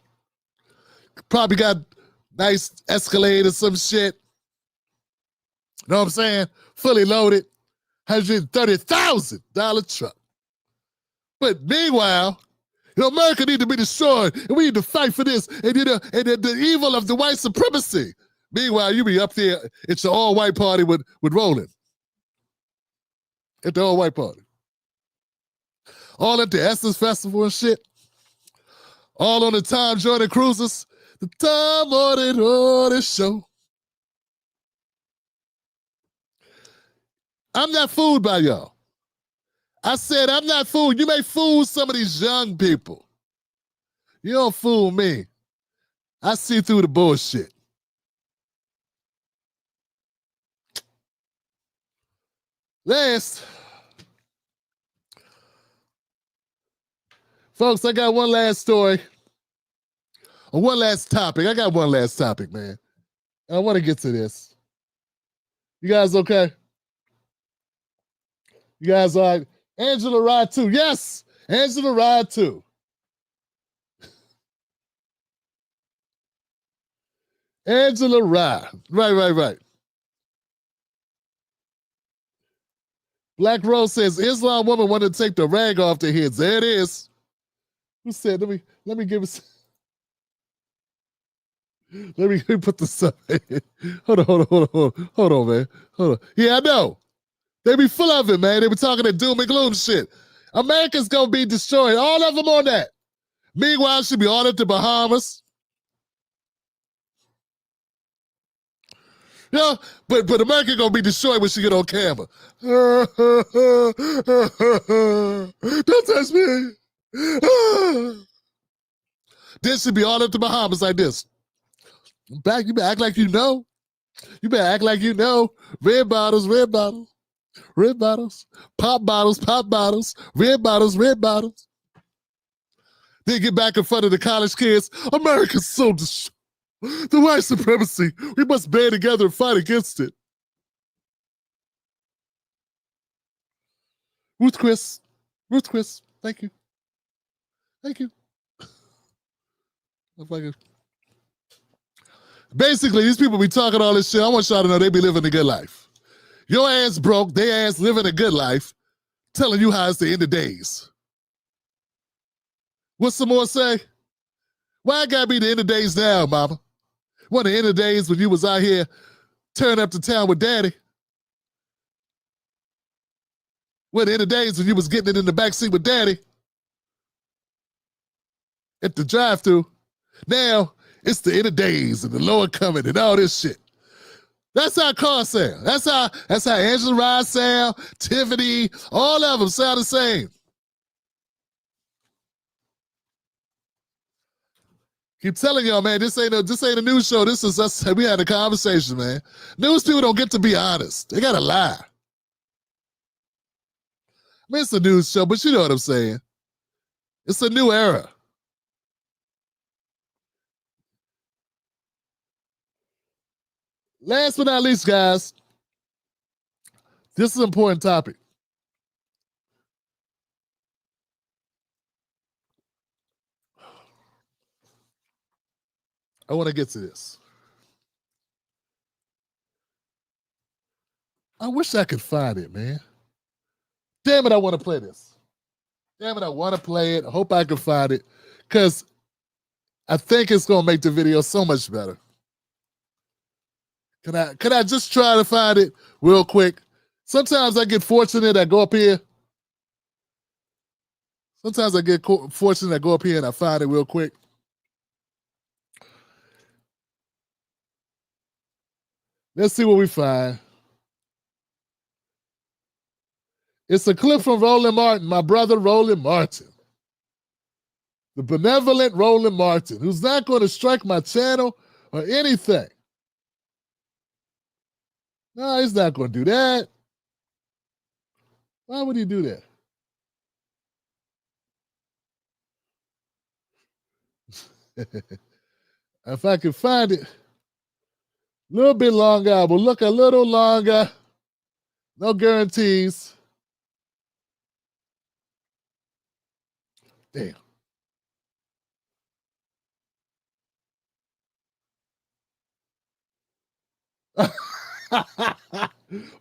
[SPEAKER 1] Probably got nice Escalade or some shit. You know what I'm saying? Fully loaded. $130,000 truck. But meanwhile, you know, America need to be destroyed, and we need to fight for this, and the evil of the white supremacy. Meanwhile, you be up there at your all-white party with Roland. At the all-white party. All at the Essence Festival and shit. All on the Tom Jordan cruises. The Tom Jordan show. I'm not fooled by y'all. I said I'm not fooled. You may fool some of these young people. You don't fool me. I see through the bullshit. Last. Folks, I got one last story. Or one last topic. I got one last topic, man. I want to get to this. You guys okay? You guys all right? Angela ride too. Yes, Angela ride too. Angela ride. Right. Black Rose says, Islam woman wanted to take the rag off their heads. There it is. Who said, let me give it. Let me put this up. Hold on, man. Hold on. Yeah, I know. They be full of it, man. They be talking that doom and gloom shit. America's gonna be destroyed. All of them on that. Meanwhile, she'll be all at the Bahamas. You know, but America gonna be destroyed when she get on camera. Don't touch me. Then she'll be all at the Bahamas like this. Back, you better act like you know. You better act like you know. Red bottles. Pop bottles. Red bottles. Then get back in front of the college kids. America's so destroyed. The white supremacy. We must band together and fight against it. Ruth Chris. Thank you. Basically, these people be talking all this shit. I want y'all to know they be living a good life. Your ass broke, their ass living a good life, telling you how it's the end of days. What's some more say? Why it gotta be the end of days now, mama? One of the end of days when you was out here turning up to town with daddy. One of the end of days when you was getting it in the backseat with daddy. At the drive-thru. Now, it's the end of days and the lower coming and all this shit. That's how cars sound. That's how Angela Rye sound, Tiffany, all of them sound the same. Keep telling y'all, man, this ain't a news show. This is us. We had a conversation, man. News people don't get to be honest. They gotta lie. I mean, it's a news show, but you know what I'm saying. It's a new era. Last but not least, guys, this is an important topic. I want to get to this. I wish I could find it, man. Damn it, I want to play this. Damn it, I want to play it. I hope I can find it because I think it's going to make the video so much better. Can I just try to find it real quick? Sometimes I get fortunate, I go up here. Sometimes I get fortunate, I go up here and I find it real quick. Let's see what we find. It's a clip from Roland Martin, my brother Roland Martin. The benevolent Roland Martin, who's not going to strike my channel or anything. No, he's not going to do that. Why would he do that? If I can find it a little bit longer, I will look a little longer. No guarantees. Damn.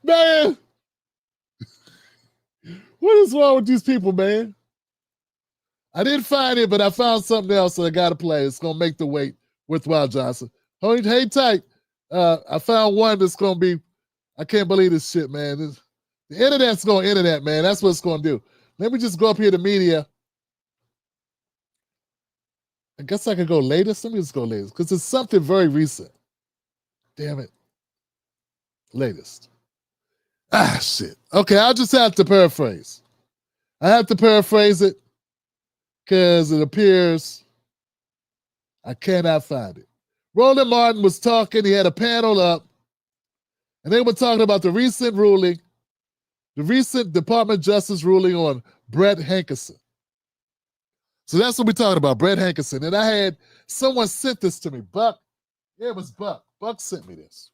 [SPEAKER 1] Man, what is wrong with these people, man? I didn't find it, but I found something else that I got to play. It's going to make the wait worthwhile, Johnson. Hang tight. I found one that's going to be, I can't believe this shit, man. The internet's going to internet, man. That's what it's going to do. Let me just go up here to media. I guess I could go latest. Let me just go latest because it's something very recent. Damn it. Latest. Ah, shit. Okay, I'll just have to paraphrase. I have to paraphrase it because it appears I cannot find it. Roland Martin was talking. He had a panel up, and they were talking about the recent ruling, the recent Department of Justice ruling on Brett Hankerson. So that's what we're talking about, Brett Hankerson. And I had someone sent this to me. Buck. Yeah, it was Buck. Buck sent me this.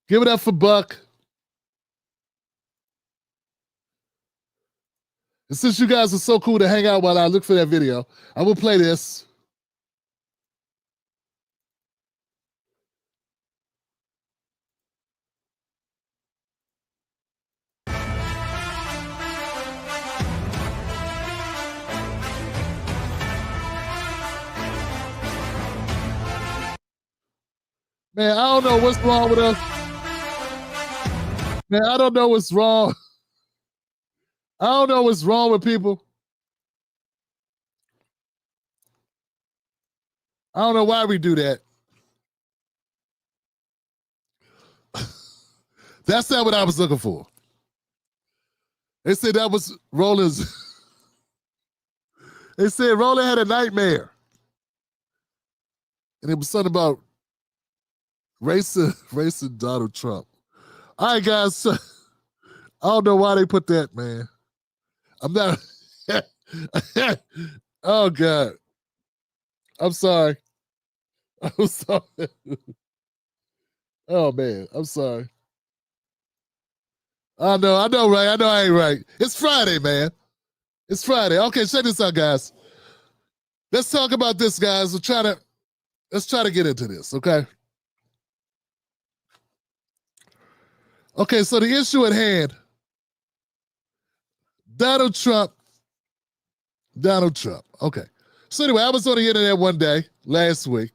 [SPEAKER 1] Give it up for Buck. And since you guys are so cool to hang out while I look for that video, I will play this. Man, I don't know what's wrong with us. Man, I don't know what's wrong. I don't know what's wrong with people. I don't know why we do that. That's not what I was looking for. They said that was Roland's. They said Roland had a nightmare. And it was something about racing Donald Trump. All right, guys. I don't know why they put that, man. I'm not. Oh, God. I'm sorry. I'm sorry. Oh, man. I'm sorry. I know, right? I know I ain't right. It's Friday, man. It's Friday. Okay, check this out, guys. Let's talk about this, guys. Let's try to get into this, okay? Okay, so the issue at hand, Donald Trump. Okay. So anyway, I was on the internet one day, this week,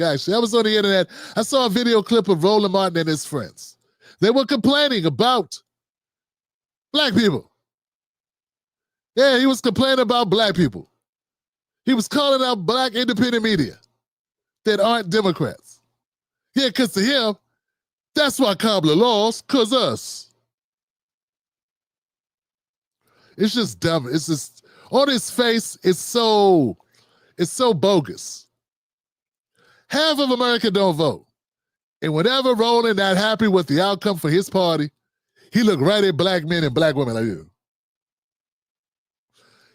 [SPEAKER 1] actually. I was on the internet. I saw a video clip of Roland Martin and his friends. They were complaining about black people. Yeah, he was complaining about black people. He was calling out black independent media that aren't Democrats. Yeah, because to him, that's why Kamala lost, because us. It's just dumb. It's just, on his face, it's so bogus. Half of America don't vote. And whenever Roland not happy with the outcome for his party, he look right at black men and black women like you.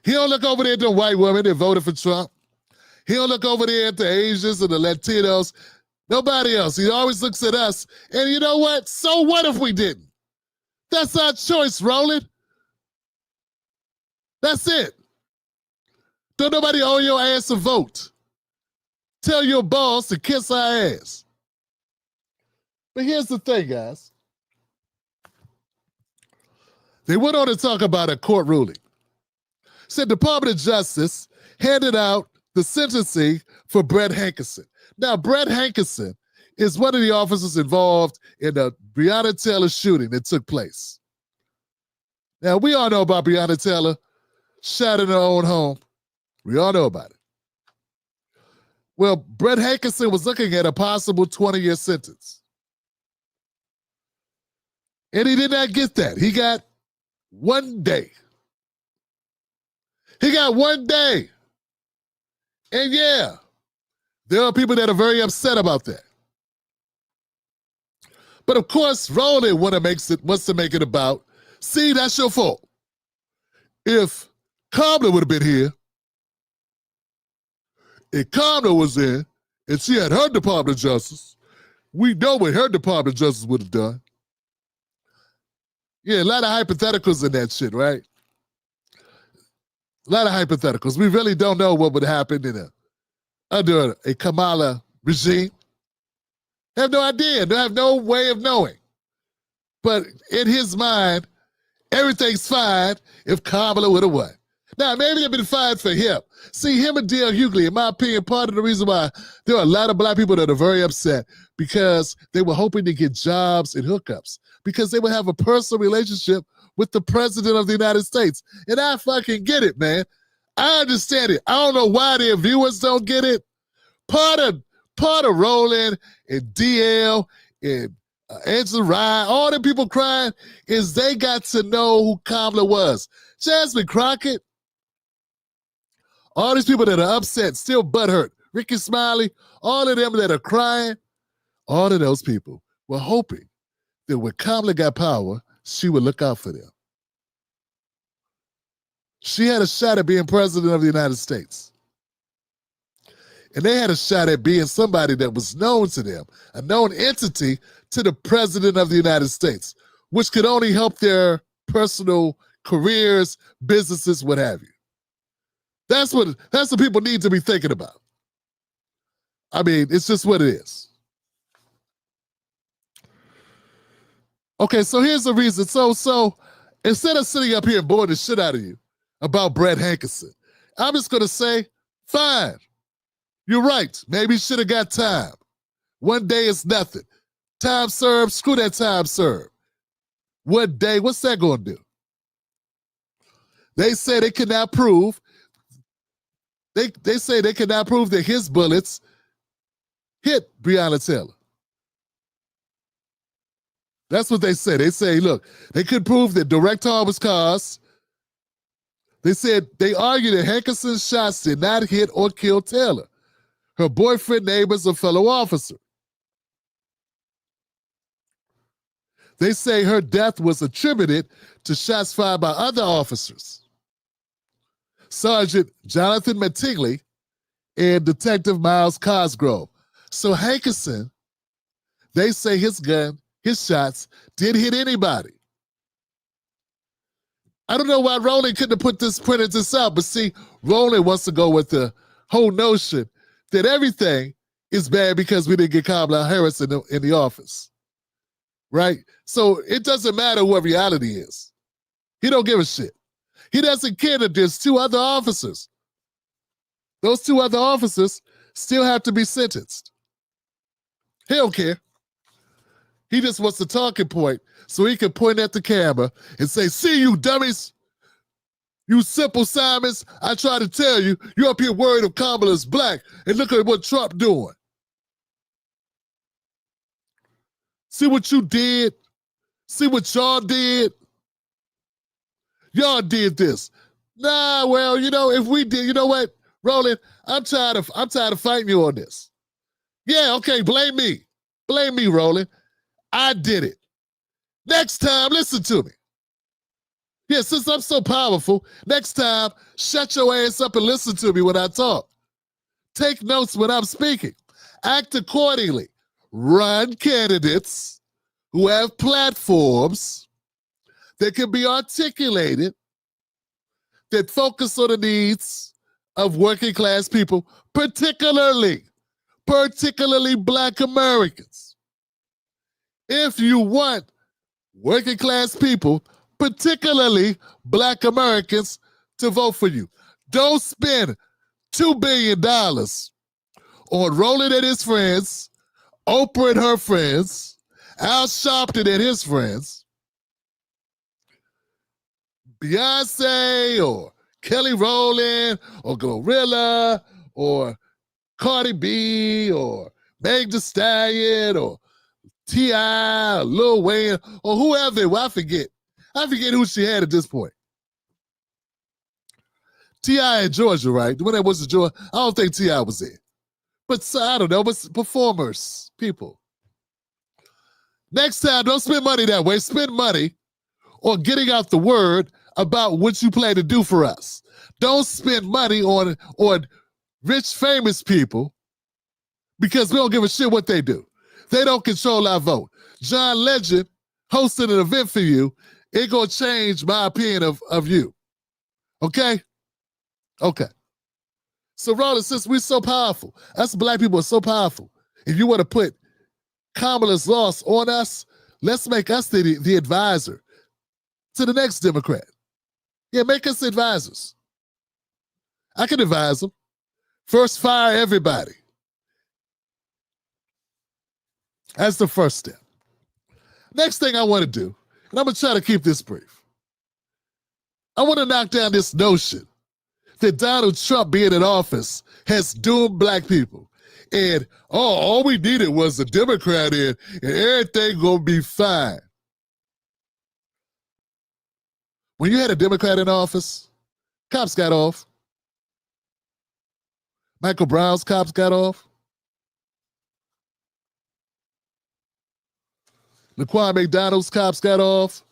[SPEAKER 1] He don't look over there at the white women that voted for Trump. He don't look over there at the Asians and the Latinos. Nobody else. He always looks at us. And you know what? So what if we didn't? That's our choice, Roland. That's it. Don't nobody owe your ass a vote. Tell your boss to kiss our ass. But here's the thing, guys. They went on to talk about a court ruling. Said Department of Justice handed out the sentencing for Brett Hankerson. Now, Brett Hankerson is one of the officers involved in the Breonna Taylor shooting that took place. Now, we all know about Breonna Taylor shot in her own home. We all know about it. Well, Brett Hankerson was looking at a possible 20-year sentence. And he did not get that. He got 1 day. He got 1 day. And yeah, there are people that are very upset about that. But of course, Roland wants to make it about, see, that's your fault. If Kamala would have been here, if Kamala was in, and she had her Department of Justice, we know what her Department of Justice would have done. Yeah, a lot of hypotheticals in that shit, right? A lot of hypotheticals. We really don't know what would happen under a Kamala regime. Have no idea. They have no way of knowing. But in his mind, everything's fine if Kamala would have won. Now, maybe they've been fine for him. See, him and D.L. Hughley, in my opinion, part of the reason why there are a lot of black people that are very upset because they were hoping to get jobs and hookups because they would have a personal relationship with the president of the United States. And I fucking get it, man. I understand it. I don't know why their viewers don't get it. Part of Roland and DL and Angela Rye, all the people crying is they got to know who Kamala was. Jasmine Crockett, all these people that are upset, still butthurt, Ricky Smiley, all of them that are crying, all of those people were hoping that when Kamala got power, she would look out for them. She had a shot at being president of the United States. And they had a shot at being somebody that was known to them, a known entity to the president of the United States, which could only help their personal careers, businesses, what have you. That's what people need to be thinking about. I mean, it's just what it is. Okay, so here's the reason. So instead of sitting up here and boring the shit out of you about Brett Hankerson, I'm just going to say, fine. You're right. Maybe you should have got time. 1 day is nothing. Time served, screw that time served. 1 day, what's that going to do? They say they cannot prove, they say they cannot prove that his bullets hit Breonna Taylor. That's what they say. They say, look, they could prove that direct harm was caused. They said they argue that Hankerson's shots did not hit or kill Taylor, her boyfriend, neighbors, or fellow officer. They say her death was attributed to shots fired by other officers, Sergeant Jonathan Mattingly and Detective Miles Cosgrove. So Hankerson, they say his gun, his shots, didn't hit anybody. I don't know why Roland couldn't have printed this out, but see, Roland wants to go with the whole notion that everything is bad because we didn't get Kamala Harris in the office, right? So it doesn't matter what reality is. He don't give a shit. He doesn't care that there's 2 other officers. Those 2 other officers still have to be sentenced. He don't care. He just wants a talking point so he can point at the camera and say, see you dummies, you simple Simons, I try to tell you, you're up here worried if Kamala's black, and look at what Trump doing. See what you did? See what y'all did? Y'all did this. Nah, well, if we did, you know what, Roland, I'm tired of fighting you on this. Yeah, okay, blame me. Blame me, Roland. I did it. Next time, listen to me. Yeah, since I'm so powerful, next time, shut your ass up and listen to me when I talk. Take notes when I'm speaking. Act accordingly. Run candidates who have platforms that can be articulated, that focus on the needs of working class people, particularly Black Americans. If you want working class people, particularly Black Americans, to vote for you, don't spend $2 billion on Roland and his friends, Oprah and her friends, Al Sharpton and his friends, Beyonce or Kelly Rowland or Gorilla or Cardi B or Meg Thee Stallion or T.I. or Lil Wayne or whoever. Well, I forget who she had at this point. T.I. in Georgia, right? When that was in Georgia, I don't think T.I. was there. But I don't know, but performers, people. Next time, don't spend money that way. Spend money on getting out the word about what you plan to do for us. Don't spend money on rich, famous people because we don't give a shit what they do. They don't control our vote. John Legend hosted an event for you. It gonna change my opinion of you. Okay? Okay. So, Roland, since we're so powerful, us Black people are so powerful, if you want to put Kamala's loss on us, let's make us the advisor to the next Democrat. Yeah, make us advisors. I can advise them. First, fire everybody. That's the first step. Next thing I want to do, and I'm going to try to keep this brief. I want to knock down this notion that Donald Trump being in office has doomed Black people. And, all we needed was a Democrat in, and everything gonna be fine. When you had a Democrat in office, cops got off. Michael Brown's cops got off. Laquan McDonald's cops got off.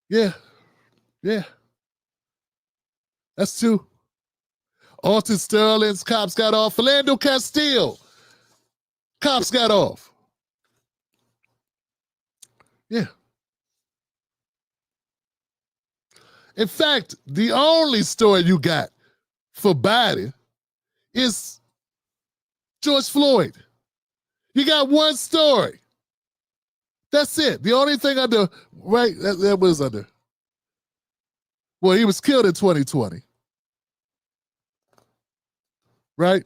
[SPEAKER 1] Yeah. That's two. Alton Sterling's cops got off. Philando Castile, cops got off. Yeah. In fact, the only story you got for Biden is George Floyd. You got one story. That's it. The only thing under, right, that was under. Well, he was killed in 2020. Right?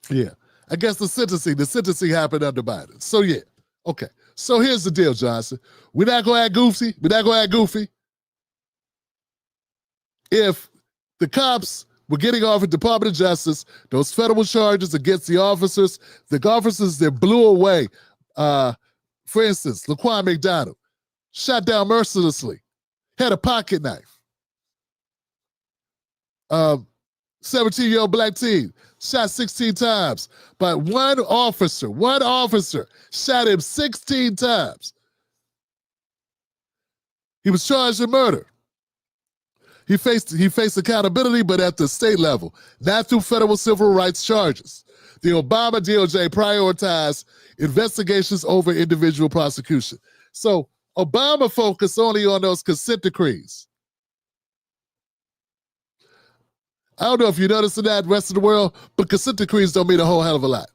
[SPEAKER 1] Yeah. I guess the sentencing happened under Biden. So yeah. Okay. So here's the deal, Johnson. We're not gonna act goofy. If the cops were getting off at Department of Justice, those federal charges against the officers that blew away, for instance, Laquan McDonald, shot down mercilessly, had a pocket knife. 17-year-old Black teen shot 16 times by one officer. One officer shot him 16 times. He was charged with murder. He faced accountability, but at the state level, not through federal civil rights charges. The Obama DOJ prioritized investigations over individual prosecution. So Obama focused only on those consent decrees. I don't know if you noticed in that rest of the world, but consent decrees don't mean a whole hell of a lot.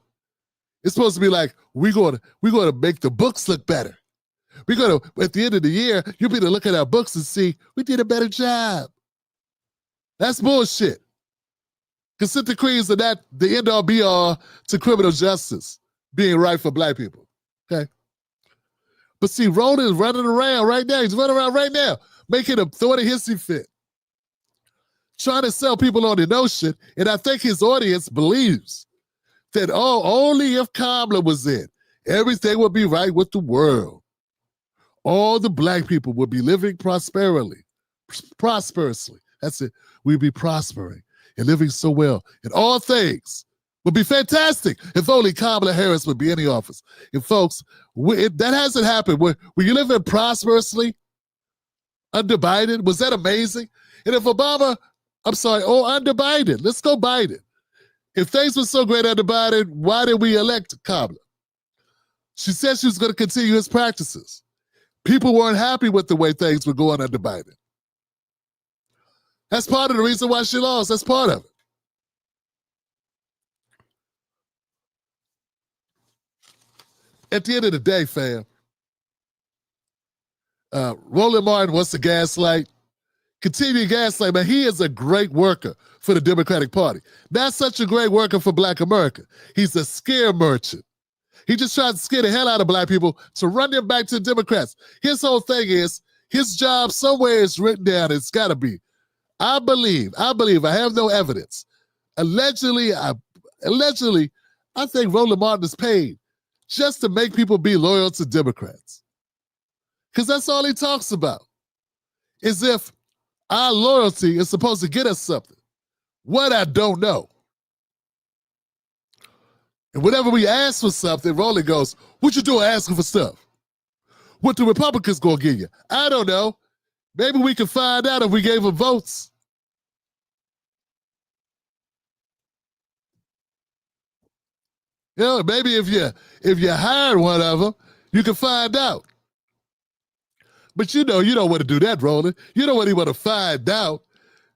[SPEAKER 1] It's supposed to be like, we're going to make the books look better. We're going to, at the end of the year, you'll be able to look at our books and see, we did a better job. That's bullshit. Consent decrees are not the end-all be-all to criminal justice being right for Black people, okay? But see, Roland is running around right now. He's running around right now, making a thought of history fit, trying to sell people on the notion, and I think his audience believes that, only if Kamala was in, everything would be right with the world. All the Black people would be living prosperously. That's it. We'd be prospering and living so well. And all things would be fantastic if only Kamala Harris would be in the office. And folks, that hasn't happened. Were you living prosperously under Biden? Was that amazing? And if Obama I'm sorry, or under Biden. Let's go Biden. If things were so great under Biden, why did we elect Kamala? She said she was going to continue his practices. People weren't happy with the way things were going under Biden. That's part of the reason why she lost. That's part of it. At the end of the day, fam, Roland Martin wants to gaslight. Continue to gaslight, man. He is a great worker for the Democratic Party. Not such a great worker for Black America. He's a scare merchant. He just tried to scare the hell out of Black people to run them back to the Democrats. His whole thing is, his job somewhere is written down. It's got to be. I believe, I have no evidence. Allegedly, I think Roland Martin is paid just to make people be loyal to Democrats. Because that's all he talks about. Is if our loyalty is supposed to get us something. What I don't know. And whenever we ask for something, Roland goes, what you doing asking for stuff? What the Republicans gonna give you? I don't know. Maybe we can find out if we gave them votes. You know, maybe if you hired one of them, you can find out. But you don't want to do that, Roland. You don't want to find out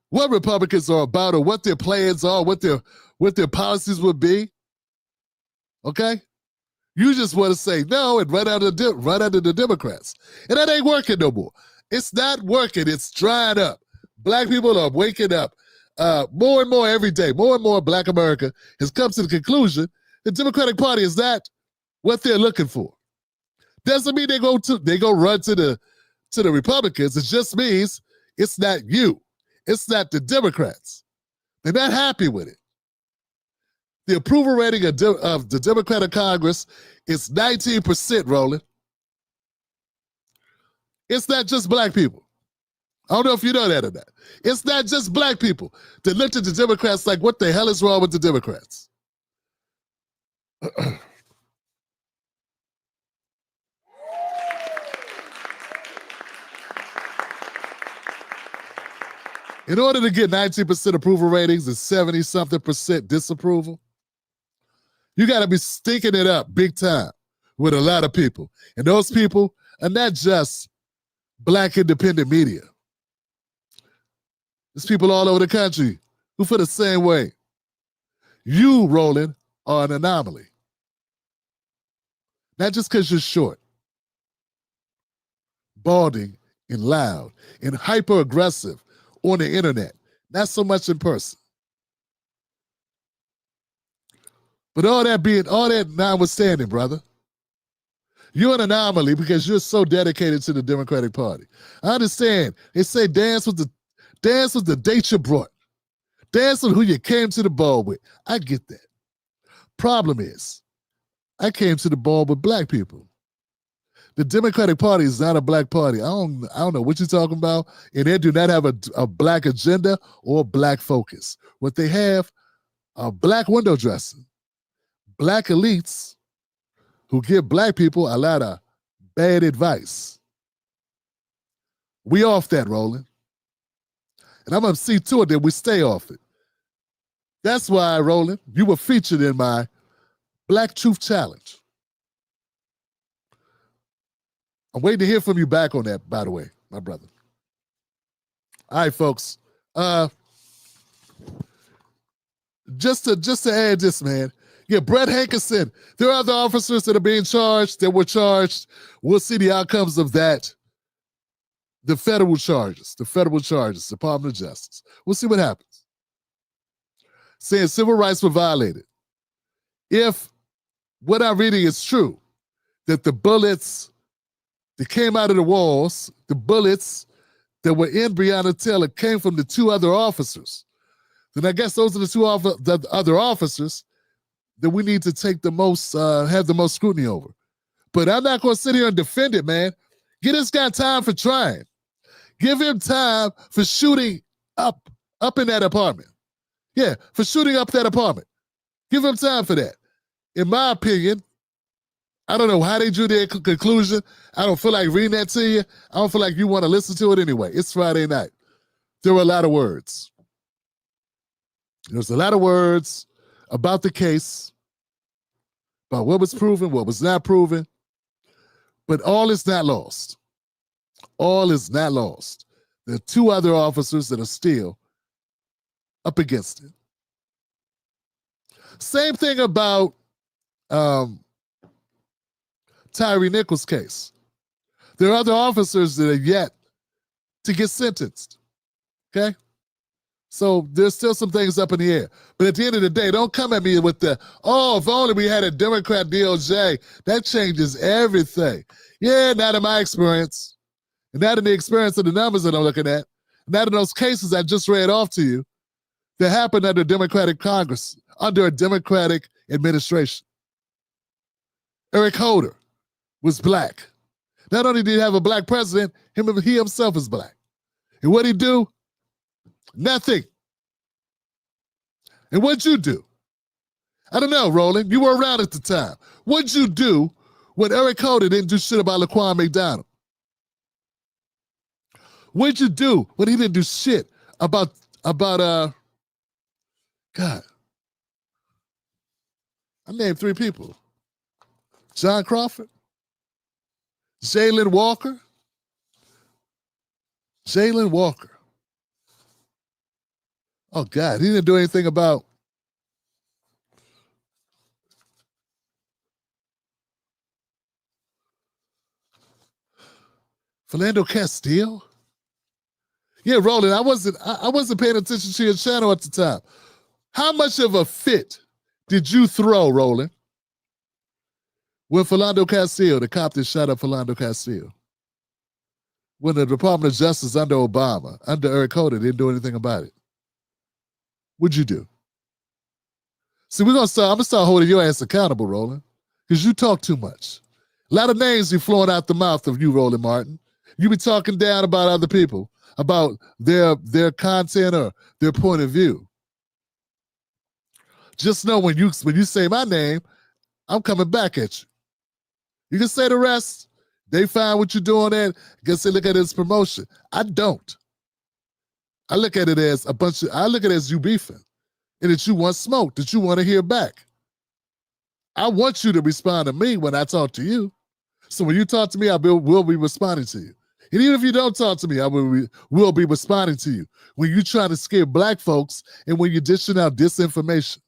[SPEAKER 1] what Republicans are about or what their plans are, what their policies would be. Okay? You just want to say no and run under the Democrats. And that ain't working no more. It's not working. It's drying up. Black people are waking up more and more every day. More and more Black America has come to the conclusion the Democratic Party is not what they're looking for. Doesn't mean they go run to the Republicans. It just means it's not you. It's not the Democrats. They're not happy with it. The approval rating of the Democratic Congress is 19%, Roland. It's not just Black people. I don't know if you know that or not. It's not just Black people that looked at the Democrats like, what the hell is wrong with the Democrats? In order to get 19% approval ratings and 70-something% disapproval, you got to be stinking it up big time with a lot of people. And those people are not just Black independent media. There's people all over the country who feel the same way. You, Roland, are an anomaly. Not just because you're short, balding, and loud, and hyper-aggressive on the internet, not so much in person. But all that notwithstanding, brother, you're an anomaly because you're so dedicated to the Democratic Party. I understand. They say dance was the date you brought. Dance with who you came to the ball with. I get that. Problem is, I came to the ball with Black people. The Democratic Party is not a Black party. I don't know what you're talking about. And they do not have a Black agenda or Black focus. What they have are Black window dressing, Black elites who give Black people a lot of bad advice. We off that, Roland. And I'm going to see to it that we stay off it. That's why, Roland, you were featured in my Black Truth Challenge. I'm waiting to hear from you back on that, by the way, my brother. All right, folks. Just to add this, man. Yeah, Brett Hankerson. There are other officers that are being charged, that were charged. We'll see the outcomes of that. The federal charges, Department of Justice. We'll see what happens. Saying civil rights were violated. If what I'm reading is true, that the bullets that came out of the walls, the bullets that were in Breonna Taylor came from the two other officers, then I guess those are the other officers that we need to take the most, have the most scrutiny over. But I'm not going to sit here and defend it, man. Give this guy time for trying. Give him time for shooting up in that apartment. Yeah, for shooting up that apartment. Give him time for that. In my opinion, I don't know how they drew their conclusion. I don't feel like reading that to you. I don't feel like you want to listen to it anyway. It's Friday night. There were a lot of words. There's a lot of words about the case, about what was proven, what was not proven, but all is not lost. All is not lost. There are two other officers that are still up against it. Same thing about Tyree Nichols' case. There are other officers that are yet to get sentenced. Okay? So there's still some things up in the air. But at the end of the day, don't come at me with the, oh, if only we had a Democrat DOJ, that changes everything. Yeah, not in my experience. And not in the experience of the numbers that I'm looking at. Not in those cases I just read off to you that happened under Democratic Congress, under a Democratic administration. Eric Holder was black. Not only did he have a black president, he himself is black. And what'd he do? Nothing. And what'd you do? I don't know, Roland. You were around at the time. What'd you do when Eric Holder didn't do shit about Laquan McDonald? What'd you do when he didn't do shit about God? I named three people. John Crawford, Jalen Walker. Oh, God, he didn't do anything about Philando Castile. Yeah, Roland, I wasn't paying attention to your channel at the time. How much of a fit did you throw, Roland, when Philando Castile, the cop that shot up Philando Castile, when the Department of Justice under Obama, under Eric Holder, didn't do anything about it? What'd you do? See, I'm gonna start holding your ass accountable, Roland, because you talk too much. A lot of names be flowing out the mouth of you, Roland Martin. You be talking down about other people, about their content or their point of view. Just know when you say my name, I'm coming back at you. You can say the rest. They find what you're doing there. Guess they look at it as promotion. I don't. I look at it as you beefing. And that you want smoke, that you want to hear back. I want you to respond to me when I talk to you. So when you talk to me, will be responding to you. And even if you don't talk to me, I will be responding to you. When you try to scare black folks and when you're dishing out disinformation.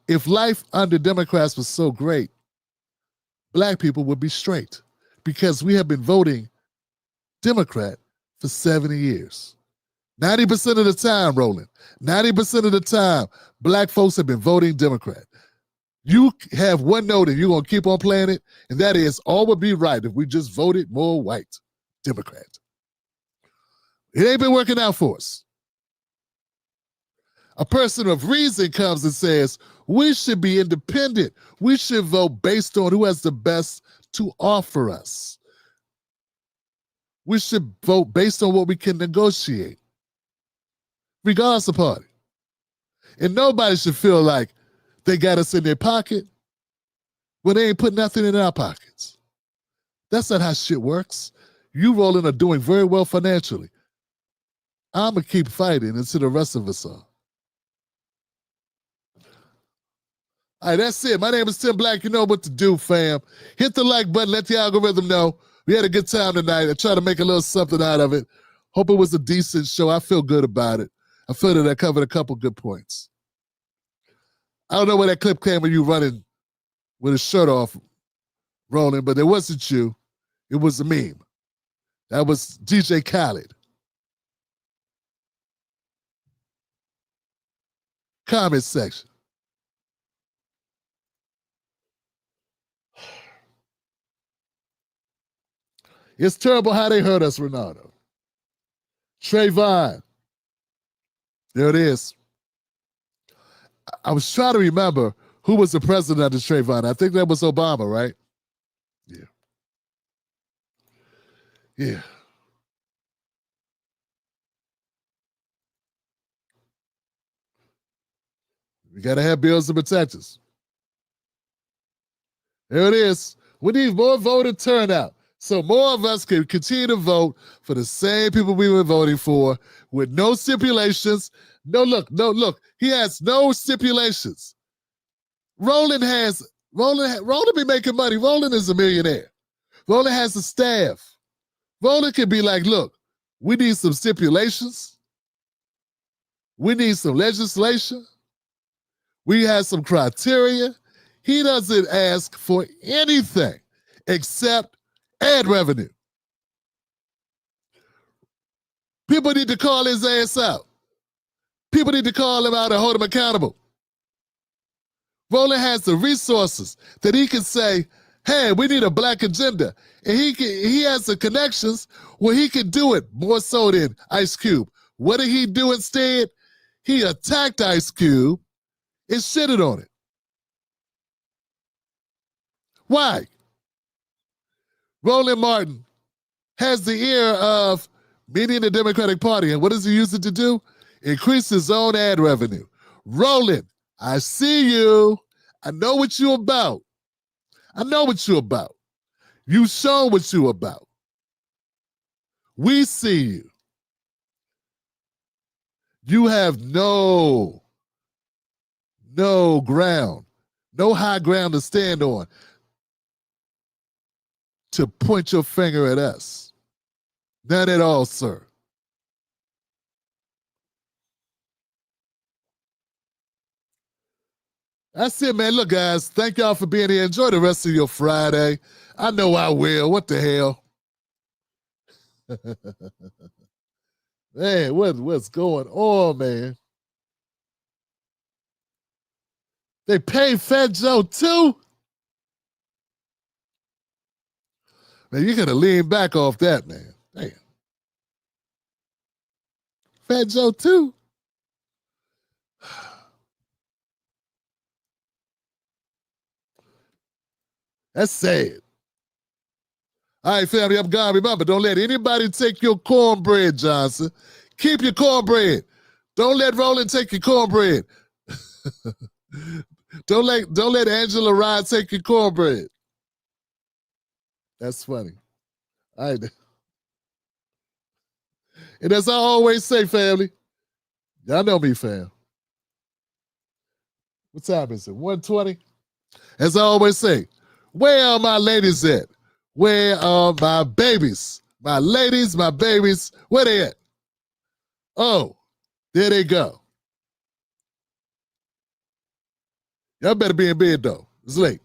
[SPEAKER 1] If life under Democrats was so great, black people would be straight because we have been voting Democrat for 70 years. 90% of the time, Roland, 90% of the time, black folks have been voting Democrat. You have one note and you're going to keep on playing it, and that is all would be right if we just voted more white Democrat. It ain't been working out for us. A person of reason comes and says, we should be independent. We should vote based on who has the best to offer us. We should vote based on what we can negotiate, regardless of party. And nobody should feel like they got us in their pocket when they ain't put nothing in our pockets. That's not how shit works. You, Roland, are doing very well financially. I'm going to keep fighting until the rest of us are. All right, that's it. My name is Tim Black. You know what to do, fam. Hit the like button. Let the algorithm know. We had a good time tonight. I tried to make a little something out of it. Hope it was a decent show. I feel good about it. I feel that I covered a couple good points. I don't know where that clip came when you running with his shirt off, Roland, but it wasn't you. It was a meme. That was DJ Khaled. Comment section. It's terrible how they hurt us, Ronaldo. Trayvon. There it is. I was trying to remember who was the president under Trayvon. I think that was Obama, right? Yeah. Yeah. We got to have bills to protect us. There it is. We need more voter turnout so more of us can continue to vote for the same people we were voting for with no stipulations, No, look. He has no stipulations. Roland be making money. Roland is a millionaire. Roland has a staff. Roland can be like, look, we need some stipulations. We need some legislation. We have some criteria. He doesn't ask for anything except ad revenue. People need to call his ass out. People need to call him out and hold him accountable. Roland has the resources that he can say, hey, we need a black agenda. And he has the connections where he can do it more so than Ice Cube. What did he do instead? He attacked Ice Cube and shitted on it. Why? Roland Martin has the ear of many in the Democratic Party. And what does he use it to do? Increase his own ad revenue. Roland, I see you. I know what you're about. I know what you're about. You show what you're about. We see you. You have no ground, no high ground to stand on to point your finger at us. None at all, sir. That's it, man. Look, guys, thank y'all for being here. Enjoy the rest of your Friday. I know I will. What the hell? Man, what's going on, man? They paid Fat Joe too? Man, you gotta lean back off that, man. Damn. Fat Joe too? That's sad. All right, family, I'm gone. Remember, don't let anybody take your cornbread, Johnson. Keep your cornbread. Don't let Roland take your cornbread. Don't let Angela Rye take your cornbread. That's funny. All right. And as I always say, family, y'all know me, fam. What time is it? 1:20? As I always say, where are my ladies at? Where are my babies? My ladies, my babies, where they at? Oh, there they go. Y'all better be in bed, though. It's late.